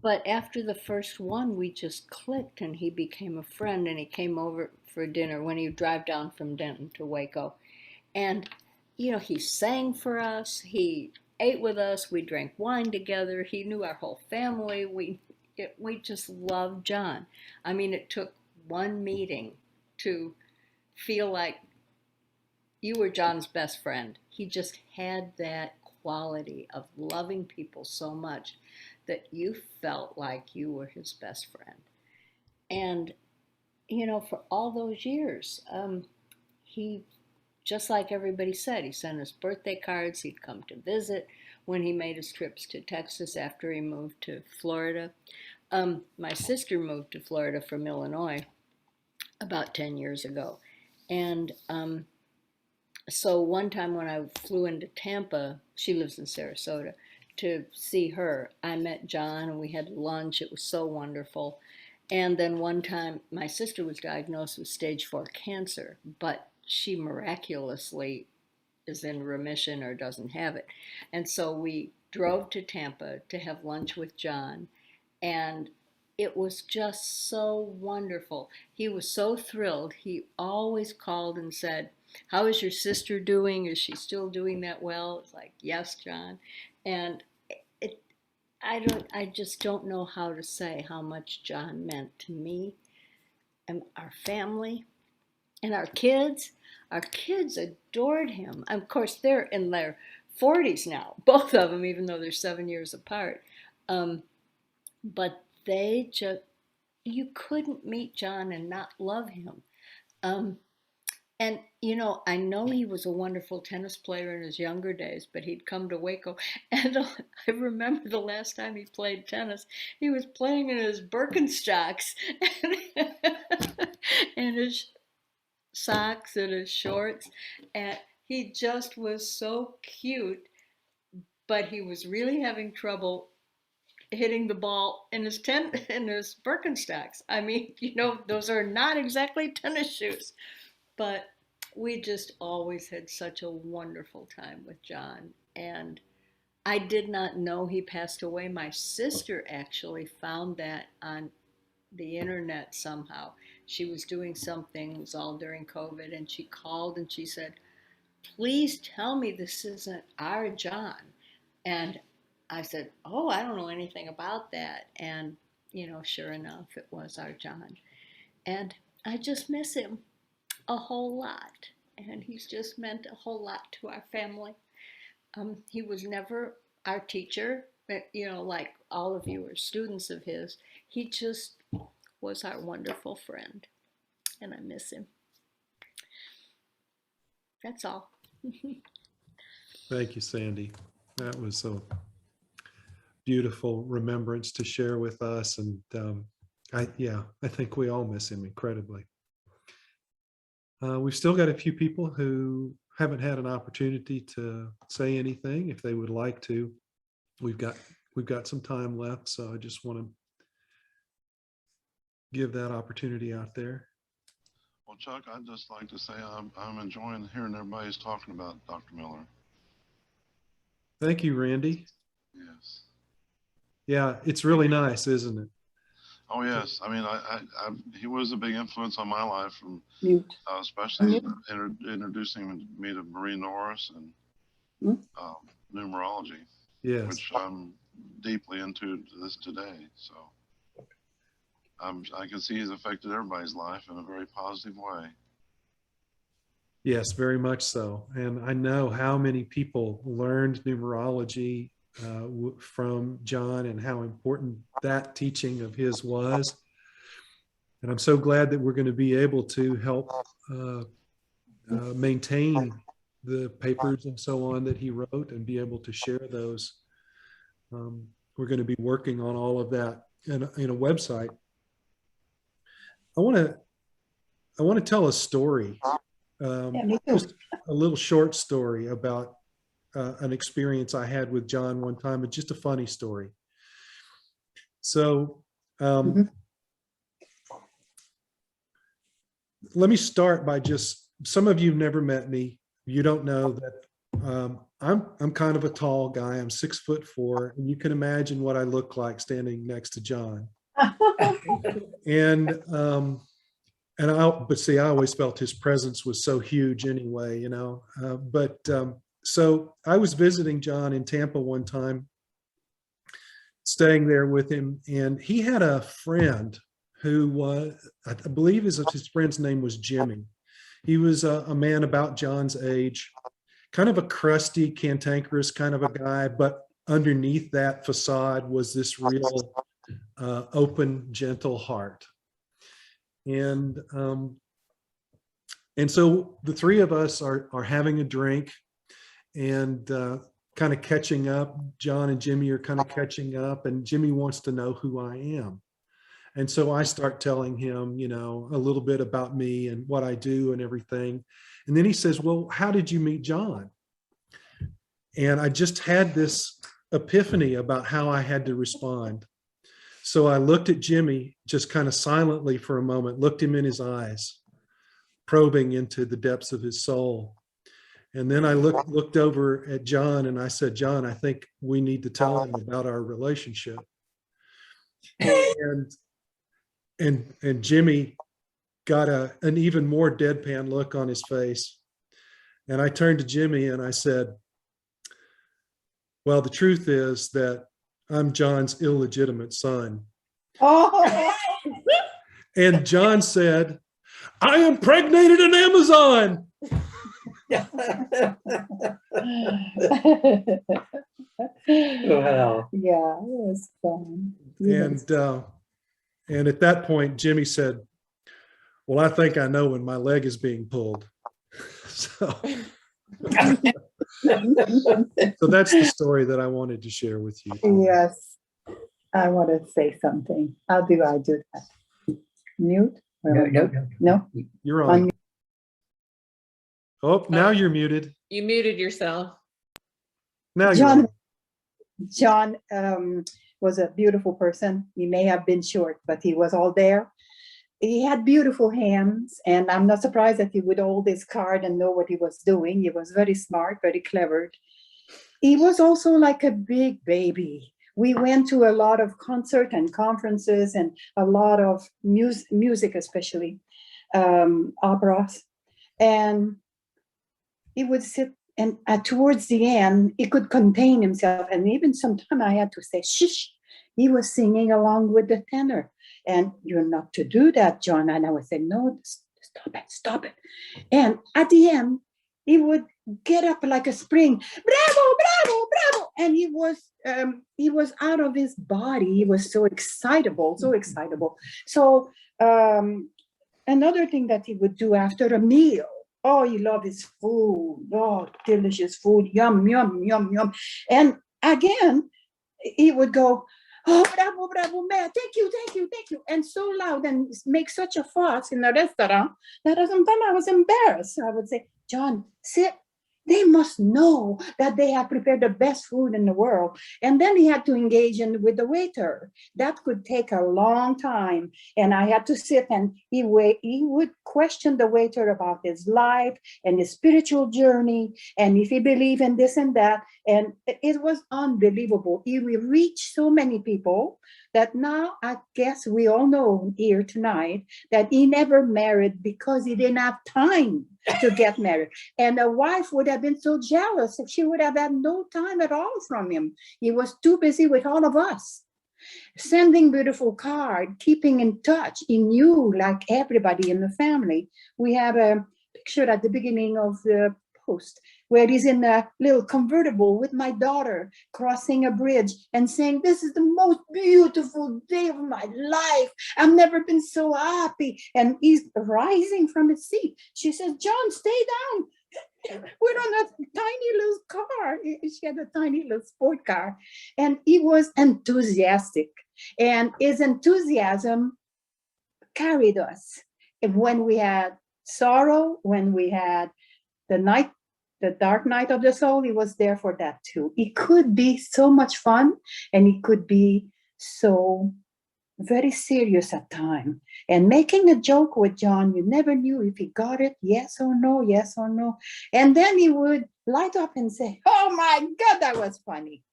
But after the first one, we just clicked and he became a friend, and he came over for dinner when he would drive down from Denton to Waco. And, you know, he sang for us. He ate with us. We drank wine together. He knew our whole family. We just loved John. I mean, it took one meeting to feel like you were John's best friend. He just had that quality of loving people so much that you felt like you were his best friend. And, you know, for all those years, he, just like everybody said, he sent us birthday cards. He'd come to visit when he made his trips to Texas after he moved to Florida. My sister moved to Florida from Illinois about 10 years ago. And so one time when I flew into Tampa, she lives in Sarasota, to see her, I met John and we had lunch. It was so wonderful. And then one time my sister was diagnosed with stage 4 cancer, but she miraculously is in remission or doesn't have it. And so we drove to Tampa to have lunch with John, and it was just so wonderful. He was so thrilled. He always called and said, "How is your sister doing? Is she still doing that well?" It's like, "Yes, John." And I just don't know how to say how much John meant to me and our family and our kids. Our kids adored him. Of course, they're in their 40s now, both of them, even though they're 7 years apart. But they just, you couldn't meet John and not love him. And, you know, I know he was a wonderful tennis player in his younger days, but he'd come to Waco. And I remember the last time he played tennis, he was playing in his Birkenstocks and his socks and his shorts. And he just was so cute, but he was really having trouble hitting the ball in his Birkenstocks. I mean, you know, those are not exactly tennis shoes. But we just always had such a wonderful time with John. And I did not know he passed away. My sister actually found that on the internet somehow. She was doing something, it was all during COVID, and she called and she said, "Please tell me this isn't our John." And I said, "Oh, I don't know anything about that." And, you know, sure enough, it was our John. And I just miss him a whole lot, and he's just meant a whole lot to our family. He was never our teacher, you know, like all of you are students of his. He just was our wonderful friend, and I miss him. That's all. Thank you, Sandy. That was a beautiful remembrance to share with us. And I think we all miss him incredibly. We've still got a few people who haven't had an opportunity to say anything. If they would like to, we've got some time left. So I just want to give that opportunity out there. Well, Chuck, I'd just like to say I'm enjoying hearing everybody's talking about Dr. Miller. Thank you, Randy. Yes. Yeah, it's really nice, isn't it? Oh yes, I mean, he was a big influence on my life, from especially introducing me to Marie Norris and numerology, yes, which I'm deeply into this today. So I can see he's affected everybody's life in a very positive way. Yes, very much so. And I know how many people learned numerology from John and how important that teaching of his was. And I'm so glad that we're going to be able to help maintain the papers and so on that he wrote and be able to share those. We're going to be working on all of that in a website. I want to tell a story. Just a little short story about an experience I had with John one time. It's just a funny story. So let me start by some of you have never met me. You don't know that I'm kind of a tall guy. I'm 6'4", and you can imagine what I look like standing next to John. But see, I always felt his presence was so huge anyway, you know. So I was visiting John in Tampa one time, staying there with him, and he had a friend who was, I believe his friend's name was Jimmy. He was a man about John's age, kind of a crusty, cantankerous kind of a guy, but underneath that facade was this real open, gentle heart. And so the three of us are having a drink and kind of catching up. John and Jimmy are kind of catching up, and Jimmy wants to know who I am. And so I start telling him, you know, a little bit about me and what I do and everything. And then he says, well, how did you meet John? And I just had this epiphany about how I had to respond. So I looked at Jimmy just kind of silently for a moment, looked him in his eyes, probing into the depths of his soul. And then I looked over at John and I said, John, I think we need to tell him about our relationship. And Jimmy got an even more deadpan look on his face. And I turned to Jimmy and I said, well, the truth is that I'm John's illegitimate son. Oh. And John said, I impregnated an Amazon. Wow. Yeah, it was fun. And at that point, Jimmy said, well, I think I know when my leg is being pulled. So that's the story that I wanted to share with you. Yes, I want to say something. How do I do that? Mute? No? You're on. Oh, now you're muted. You muted yourself. Now you're John was a beautiful person. He may have been short, but he was all there. He had beautiful hands, and I'm not surprised that he would hold his card and know what he was doing. He was very smart, very clever. He was also like a big baby. We went to a lot of concerts and conferences and a lot of music, especially operas. And he would sit, and towards the end, he could contain himself. And even sometimes I had to say, shh. He was singing along with the tenor. And you're not to do that, John. And I would say, no, stop it. And at the end, he would get up like a spring, bravo. And he was out of his body. He was so excitable. So another thing that he would do after a meal, Oh, he loved his food. Oh, delicious food. Yum, yum, yum, yum. And again, he would go, oh, bravo, bravo, man. Thank you, thank you, thank you. And so loud and make such a fuss in the restaurant that sometimes I was embarrassed. I would say, John, sit. They must know that they have prepared the best food in the world. And then he had to engage with the waiter. That could take a long time. And I had to sit and he would question the waiter about his life and his spiritual journey and if he believed in this and that. And it was unbelievable. He will reach so many people that now I guess we all know here tonight that he never married because he didn't have time to get married. And a wife would have been so jealous if she would have had no time at all from him. He was too busy with all of us. Sending beautiful card, keeping in touch. He knew like everybody in the family. We have a picture at the beginning of the post where he's in a little convertible with my daughter crossing a bridge and saying, this is the most beautiful day of my life. I've never been so happy. And he's rising from his seat. She says, John, stay down. We're on a tiny little car. She had a tiny little sport car. And he was enthusiastic. And his enthusiasm carried us. And when we had sorrow, when we had the dark night of the soul, he was there for that too. It could be so much fun and it could be so very serious at times. And making a joke with John, you never knew if he got it, yes or no, yes or no. And then he would light up and say, oh my God, that was funny.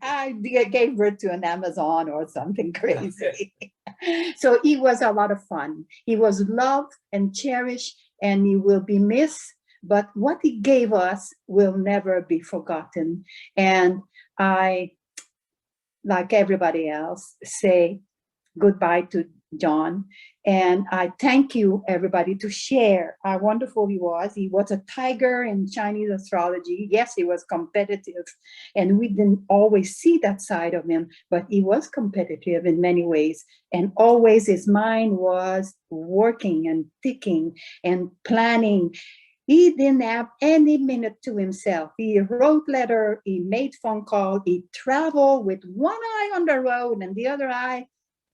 I gave birth to an Amazon or something crazy. So he was a lot of fun. He was loved and cherished and he will be missed. But what he gave us will never be forgotten. And I, like everybody else, say goodbye to John. And I thank you, everybody, to share how wonderful he was. He was a tiger in Chinese astrology. Yes, he was competitive. And we didn't always see that side of him, but he was competitive in many ways. And always his mind was working and ticking and planning. He didn't have any minute to himself. He wrote letter, he made phone call, he traveled with one eye on the road and the other eye,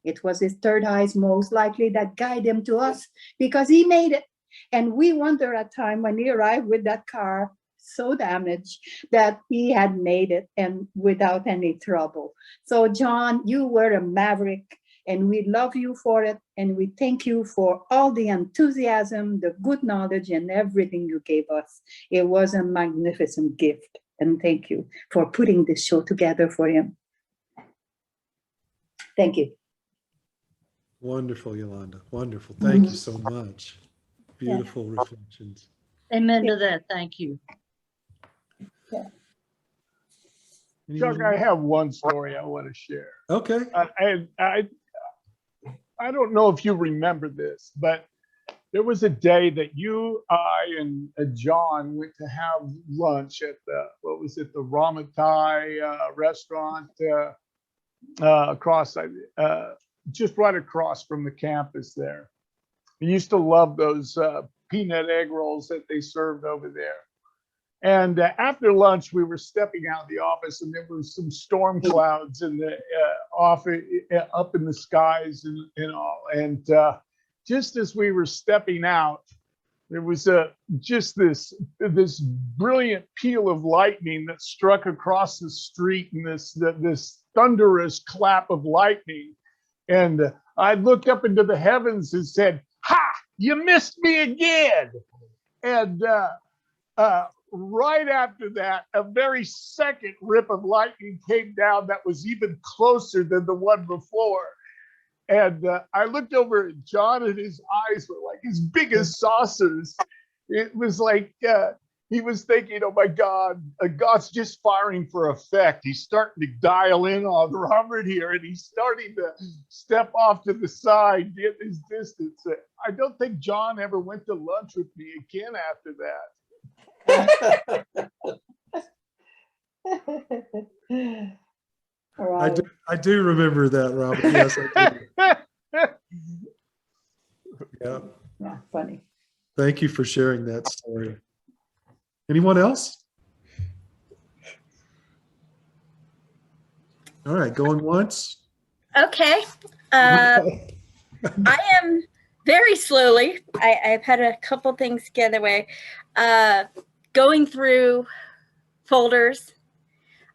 it was his third eyes most likely that guided him to us because he made it. And we wonder at time when he arrived with that car so damaged that he had made it and without any trouble. So John, you were a maverick. And we love you for it. And we thank you for all the enthusiasm, the good knowledge, and everything you gave us. It was a magnificent gift. And thank you for putting this show together for him. Thank you. Wonderful, Yolanda. Wonderful. Thank you so much. Beautiful reflections. Amen to that. Thank you. Yeah. Chuck, I have one story I want to share. Okay. I don't know if you remember this, but there was a day that you, I, and John went to have lunch at the, what was it, the Ramatai restaurant across, just right across from the campus there. I used to love those peanut egg rolls that they served over there. And after lunch, we were stepping out of the office, and there were some storm clouds in the office, up in the skies, and all. And just as we were stepping out, there was just this brilliant peal of lightning that struck across the street, and this thunderous clap of lightning. And I looked up into the heavens and said, "Ha! You missed me again!" And right after that, a very second rip of lightning came down that was even closer than the one before. And I looked over at John, and his eyes were like as big as saucers. It was like he was thinking, oh my God, God's just firing for effect. He's starting to dial in on Robert here, and he's starting to step off to the side, get his distance. I don't think John ever went to lunch with me again after that. Right. I do remember that, Robert. Yes, I do. Yeah. Yeah, funny. Thank you for sharing that story. Anyone else? All right, going once. Okay. I am very slowly. I've had a couple things get away. Going through folders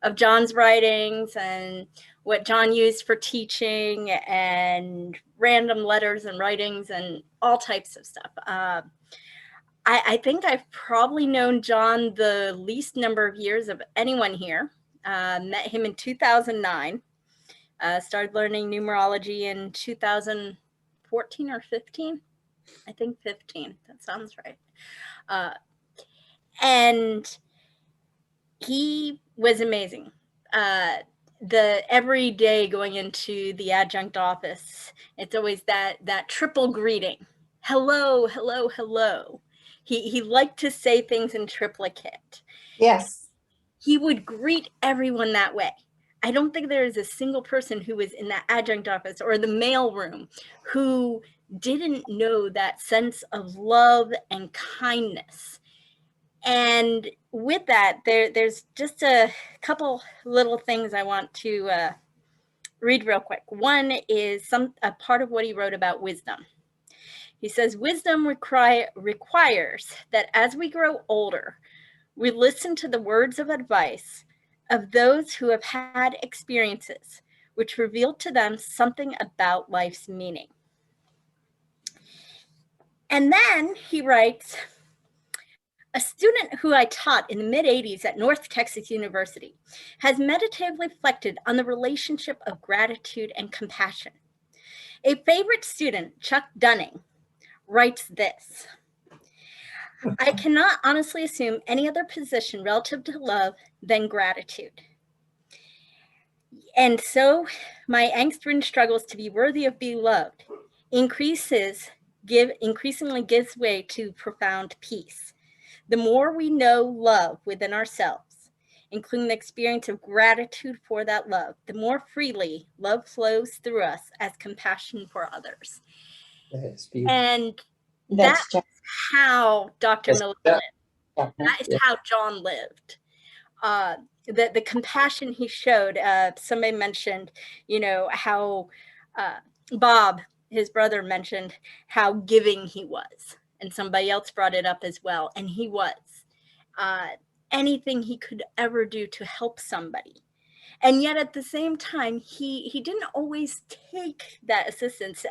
of John's writings and what John used for teaching and random letters and writings and all types of stuff. I think I've probably known John the least number of years of anyone here. Met him in 2009. Started learning numerology in 2014 or 15. I think 15. That sounds right. And he was amazing. The every day going into the adjunct office, it's always that triple greeting. Hello, hello, hello. He liked to say things in triplicate. Yes. He would greet everyone that way. I don't think there is a single person who was in that adjunct office or the mail room who didn't know that sense of love and kindness. And with that, there's just a couple little things I want to read real quick. One is a part of what he wrote about wisdom. He says, wisdom requires that as we grow older, we listen to the words of advice of those who have had experiences which revealed to them something about life's meaning. And then he writes, a student who I taught in the mid-'80s at North Texas University has meditatively reflected on the relationship of gratitude and compassion. A favorite student, Chuck Dunning, writes this: I cannot honestly assume any other position relative to love than gratitude. And so my angst-ridden struggles to be worthy of being loved increasingly gives way to profound peace. The more we know love within ourselves, including the experience of gratitude for that love, the more freely love flows through us as compassion for others. That's beautiful. And that's how Dr. Miller lived. That is how John lived. The compassion he showed. Somebody mentioned, how Bob, his brother, mentioned how giving he was. And somebody else brought it up as well. And he was. Anything he could ever do to help somebody. And yet at the same time, he didn't always take that assistance.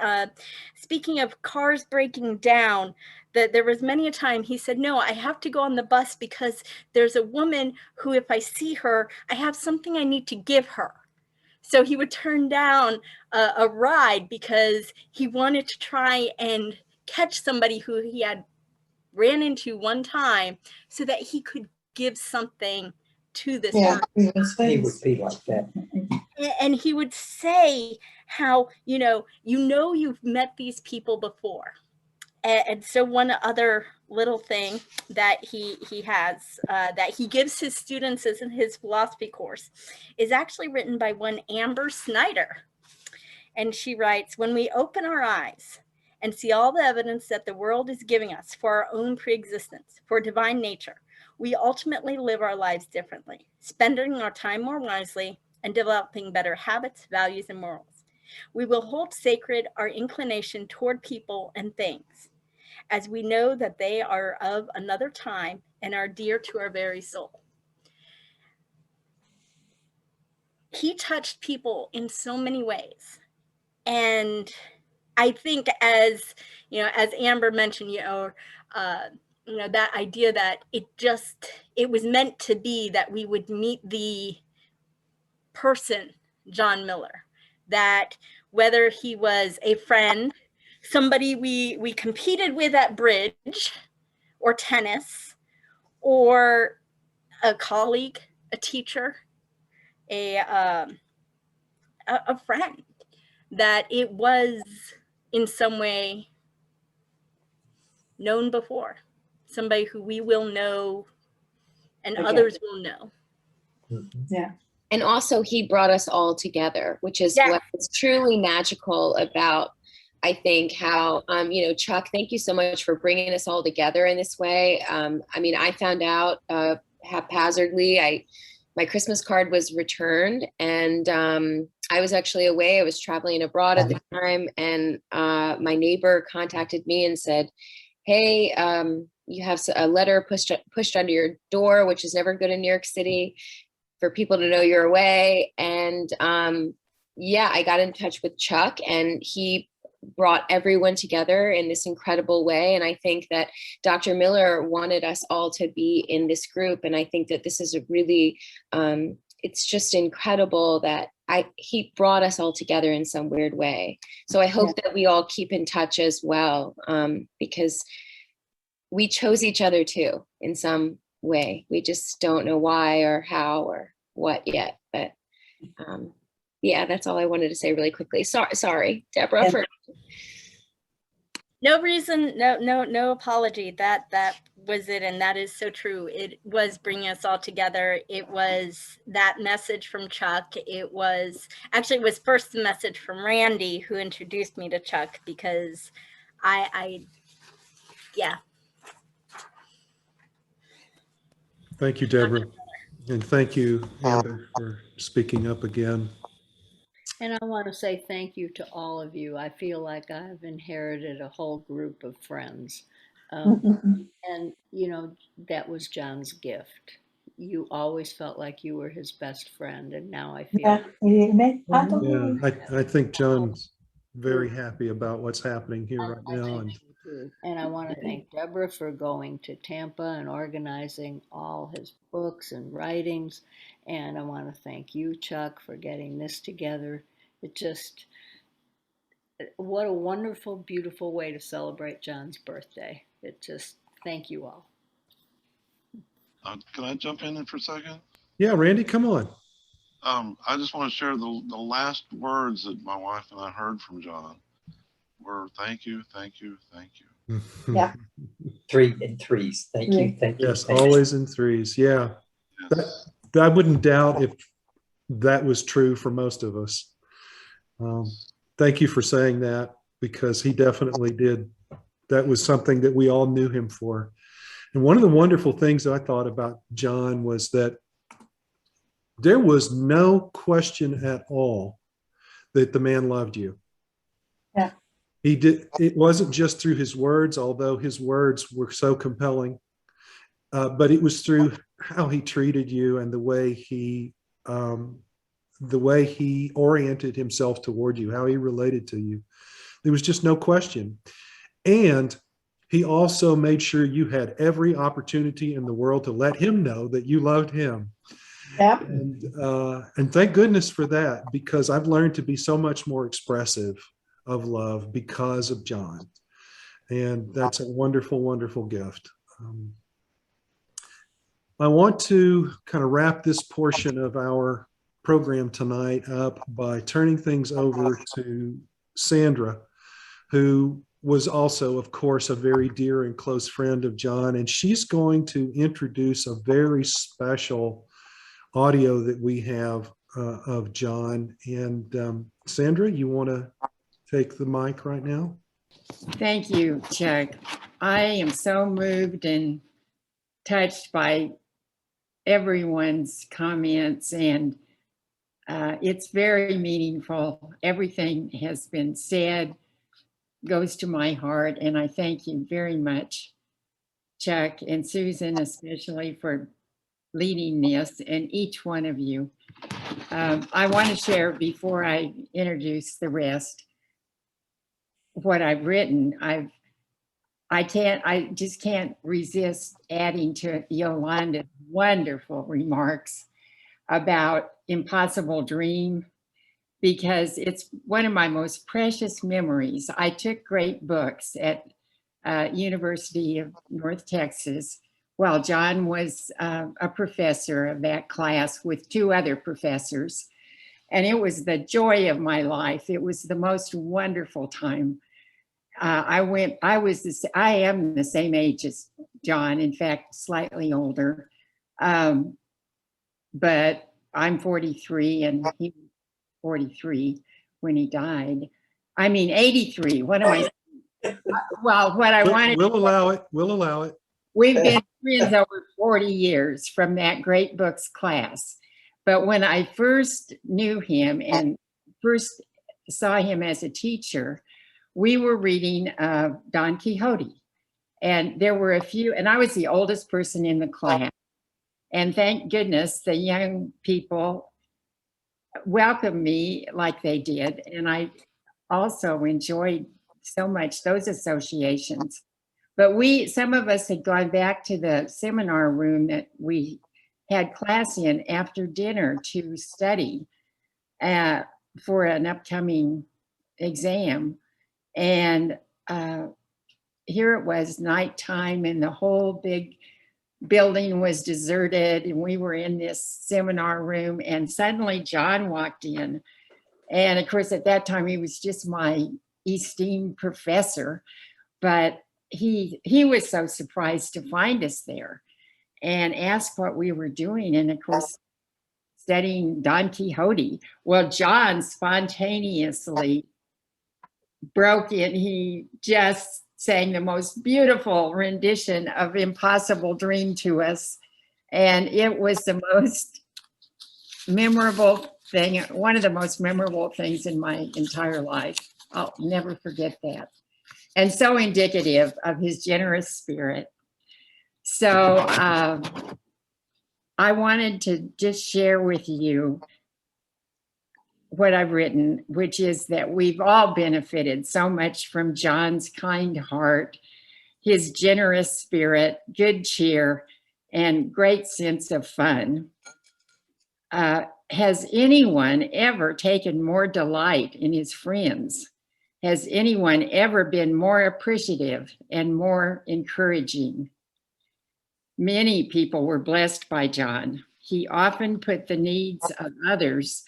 Speaking of cars breaking down, there was many a time he said, no, I have to go on the bus because there's a woman who, if I see her, I have something I need to give her. So he would turn down a ride because he wanted to try and catch somebody who he had ran into one time so that he could give something to this person. He would be like that. And he would say how, you've met these people before. And so one other little thing that he has, that he gives his students as in his philosophy course, is actually written by one Amber Snyder. And she writes, when we open our eyes and see all the evidence that the world is giving us for our own preexistence, for divine nature, we ultimately live our lives differently, spending our time more wisely and developing better habits, values, and morals. We will hold sacred our inclination toward people and things, as we know that they are of another time and are dear to our very soul. He touched people in so many ways. And I think as Amber mentioned, that idea that it was meant to be that we would meet the person, John Miller, that whether he was a friend, somebody we competed with at bridge or tennis, or a colleague, a teacher, a friend, that it was in some way known before, somebody who we will know and others will know. Yeah. And also he brought us all together, which is what is truly magical about I think how, Chuck, thank you so much for bringing us all together in this way. I found out haphazardly. My Christmas card was returned, and I was actually away. I was traveling abroad at the time, and my neighbor contacted me and said, "Hey, you have a letter pushed under your door, which is never good in New York City, for people to know you're away." And I got in touch with Chuck, and he brought everyone together in this incredible way. And I think that Dr. Miller wanted us all to be in this group. And I think that this is a really, it's just incredible that he brought us all together in some weird way. So I hope that we all keep in touch as well, because we chose each other too, in some way. We just don't know why or how or what yet, but that's all I wanted to say really quickly. Sorry, Deborah. No reason, no apology. That was it, and that is so true. It was bringing us all together. It was that message from Chuck. It was first the message from Randy, who introduced me to Chuck, because Thank you, Deborah. And thank you, Amber, for speaking up again. And I want to say thank you to all of you. I feel like I've inherited a whole group of friends. And, that was John's gift. You always felt like you were his best friend. And now I feel. I think John's very happy about what's happening here right now. And I want to thank Deborah for going to Tampa and organizing all his books and writings. And I want to thank you, Chuck, for getting this together. What a wonderful, beautiful way to celebrate John's birthday. Thank you all. Can I jump in for a second? Yeah, Randy, come on. I just want to share the last words that my wife and I heard from John were thank you, thank you, thank you. Yeah. 3 in threes. Thank you, thank you. Yes, always in threes. Yeah. Yes. I wouldn't doubt if that was true for most of us. Thank you for saying that, because he definitely did. That was something that we all knew him for. And one of the wonderful things that I thought about John was that there was no question at all that the man loved you. Yeah. He did. It wasn't just through his words, although his words were so compelling, but it was through how he treated you and the way he oriented himself toward you, how he related to you. There was just no question. And he also made sure you had every opportunity in the world to let him know that you loved him. Yep. And thank goodness for that, because I've learned to be so much more expressive of love because of John. And that's a wonderful, wonderful gift. I want to kind of wrap this portion of our program tonight up by turning things over to Sandra, who was also, of course, a very dear and close friend of John. And she's going to introduce a very special audio that we have of John. And Sandra, you want to take the mic right now? Thank you, Chuck. I am so moved and touched by everyone's comments, and it's very meaningful. Everything has been said, goes to my heart, and I thank you very much, Chuck, and Susan especially, for leading this, and each one of you. I want to share, before I introduce the rest, what I've written. I just can't resist adding to Yolanda's wonderful remarks about Impossible Dream, because it's one of my most precious memories. I took great books at University of North Texas while John was a professor of that class with 2 other professors. And it was the joy of my life. It was the most wonderful time. I am the same age as John, in fact, slightly older. But I'm 43 and he was 43 when he died. I mean, 83. What am I? Well, what I wanted. We'll allow it. We'll allow it. We've been friends over 40 years from that great books class. But when I first knew him and first saw him as a teacher, we were reading Don Quixote. And there were a few, and I was the oldest person in the class. And thank goodness the young people welcomed me like they did. And I also enjoyed so much those associations. But some of us had gone back to the seminar room that we had class in after dinner to study for an upcoming exam. And here it was nighttime and the whole big building was deserted and we were in this seminar room and suddenly John walked in. And of course, at that time, he was just my esteemed professor, but he was so surprised to find us there and asked what we were doing. And of course, studying Don Quixote. Well, John spontaneously broke in. He just sang the most beautiful rendition of Impossible Dream to us. And it was the most memorable thing, one of the most memorable things in my entire life. I'll never forget that. And so indicative of his generous spirit. So I wanted to just share with you what I've written, which is that we've all benefited so much from John's kind heart, his generous spirit, good cheer, and great sense of fun. Has anyone ever taken more delight in his friends? Has anyone ever been more appreciative and more encouraging? Many people were blessed by John. He often put the needs of others,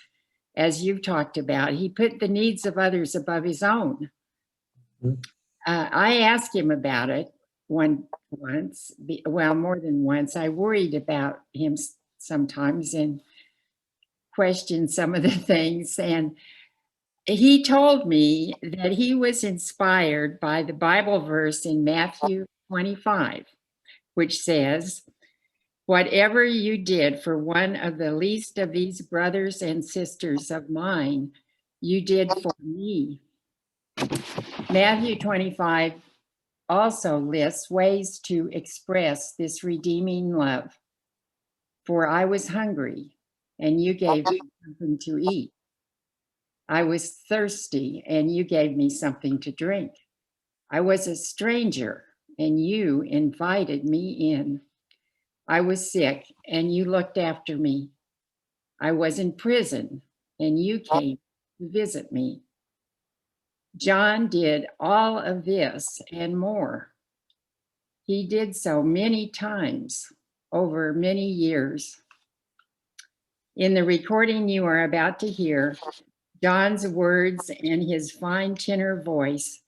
as you've talked about, he put the needs of others above his own. I asked him about it once, well, more than once. I worried about him sometimes and questioned some of the things. And he told me that he was inspired by the Bible verse in Matthew 25, which says, "Whatever you did for one of the least of these brothers and sisters of mine, you did for me." Matthew 25 also lists ways to express this redeeming love. "For I was hungry, and you gave me something to eat. I was thirsty, and you gave me something to drink. I was a stranger, and you invited me in. I was sick, and you looked after me. I was in prison, and you came to visit me." John did all of this and more. He did so many times over many years. In the recording you are about to hear, John's words and his fine tenor voice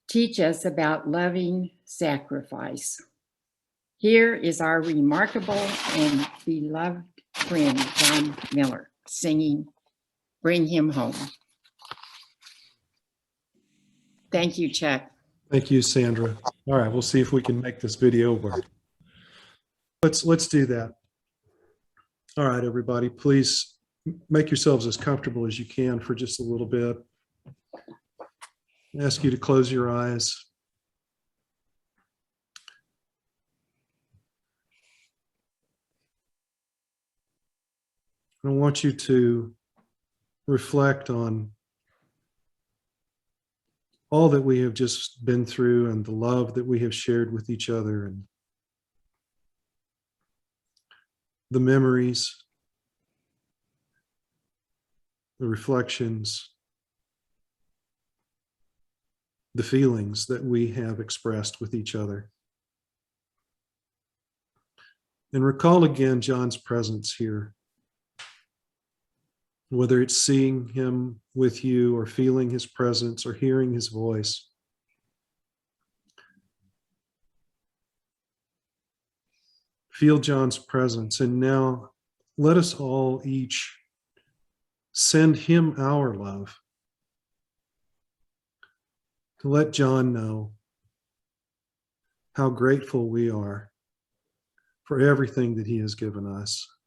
teach us about loving sacrifice. Here is our remarkable and beloved friend, John Miller, singing "Bring Him Home." Thank you, Chuck. Thank you, Sandra. All right, we'll see if we can make this video work. Let's do that. All right, everybody, please make yourselves as comfortable as you can for just a little bit. I ask you to close your eyes. I want you to reflect on all that we have just been through and the love that we have shared with each other and the memories, the reflections, the feelings that we have expressed with each other. And recall again John's presence here, whether it's seeing him with you or feeling his presence or hearing his voice. Feel John's presence, and now let us all each send him our love. to let John know how grateful we are for everything that he has given us.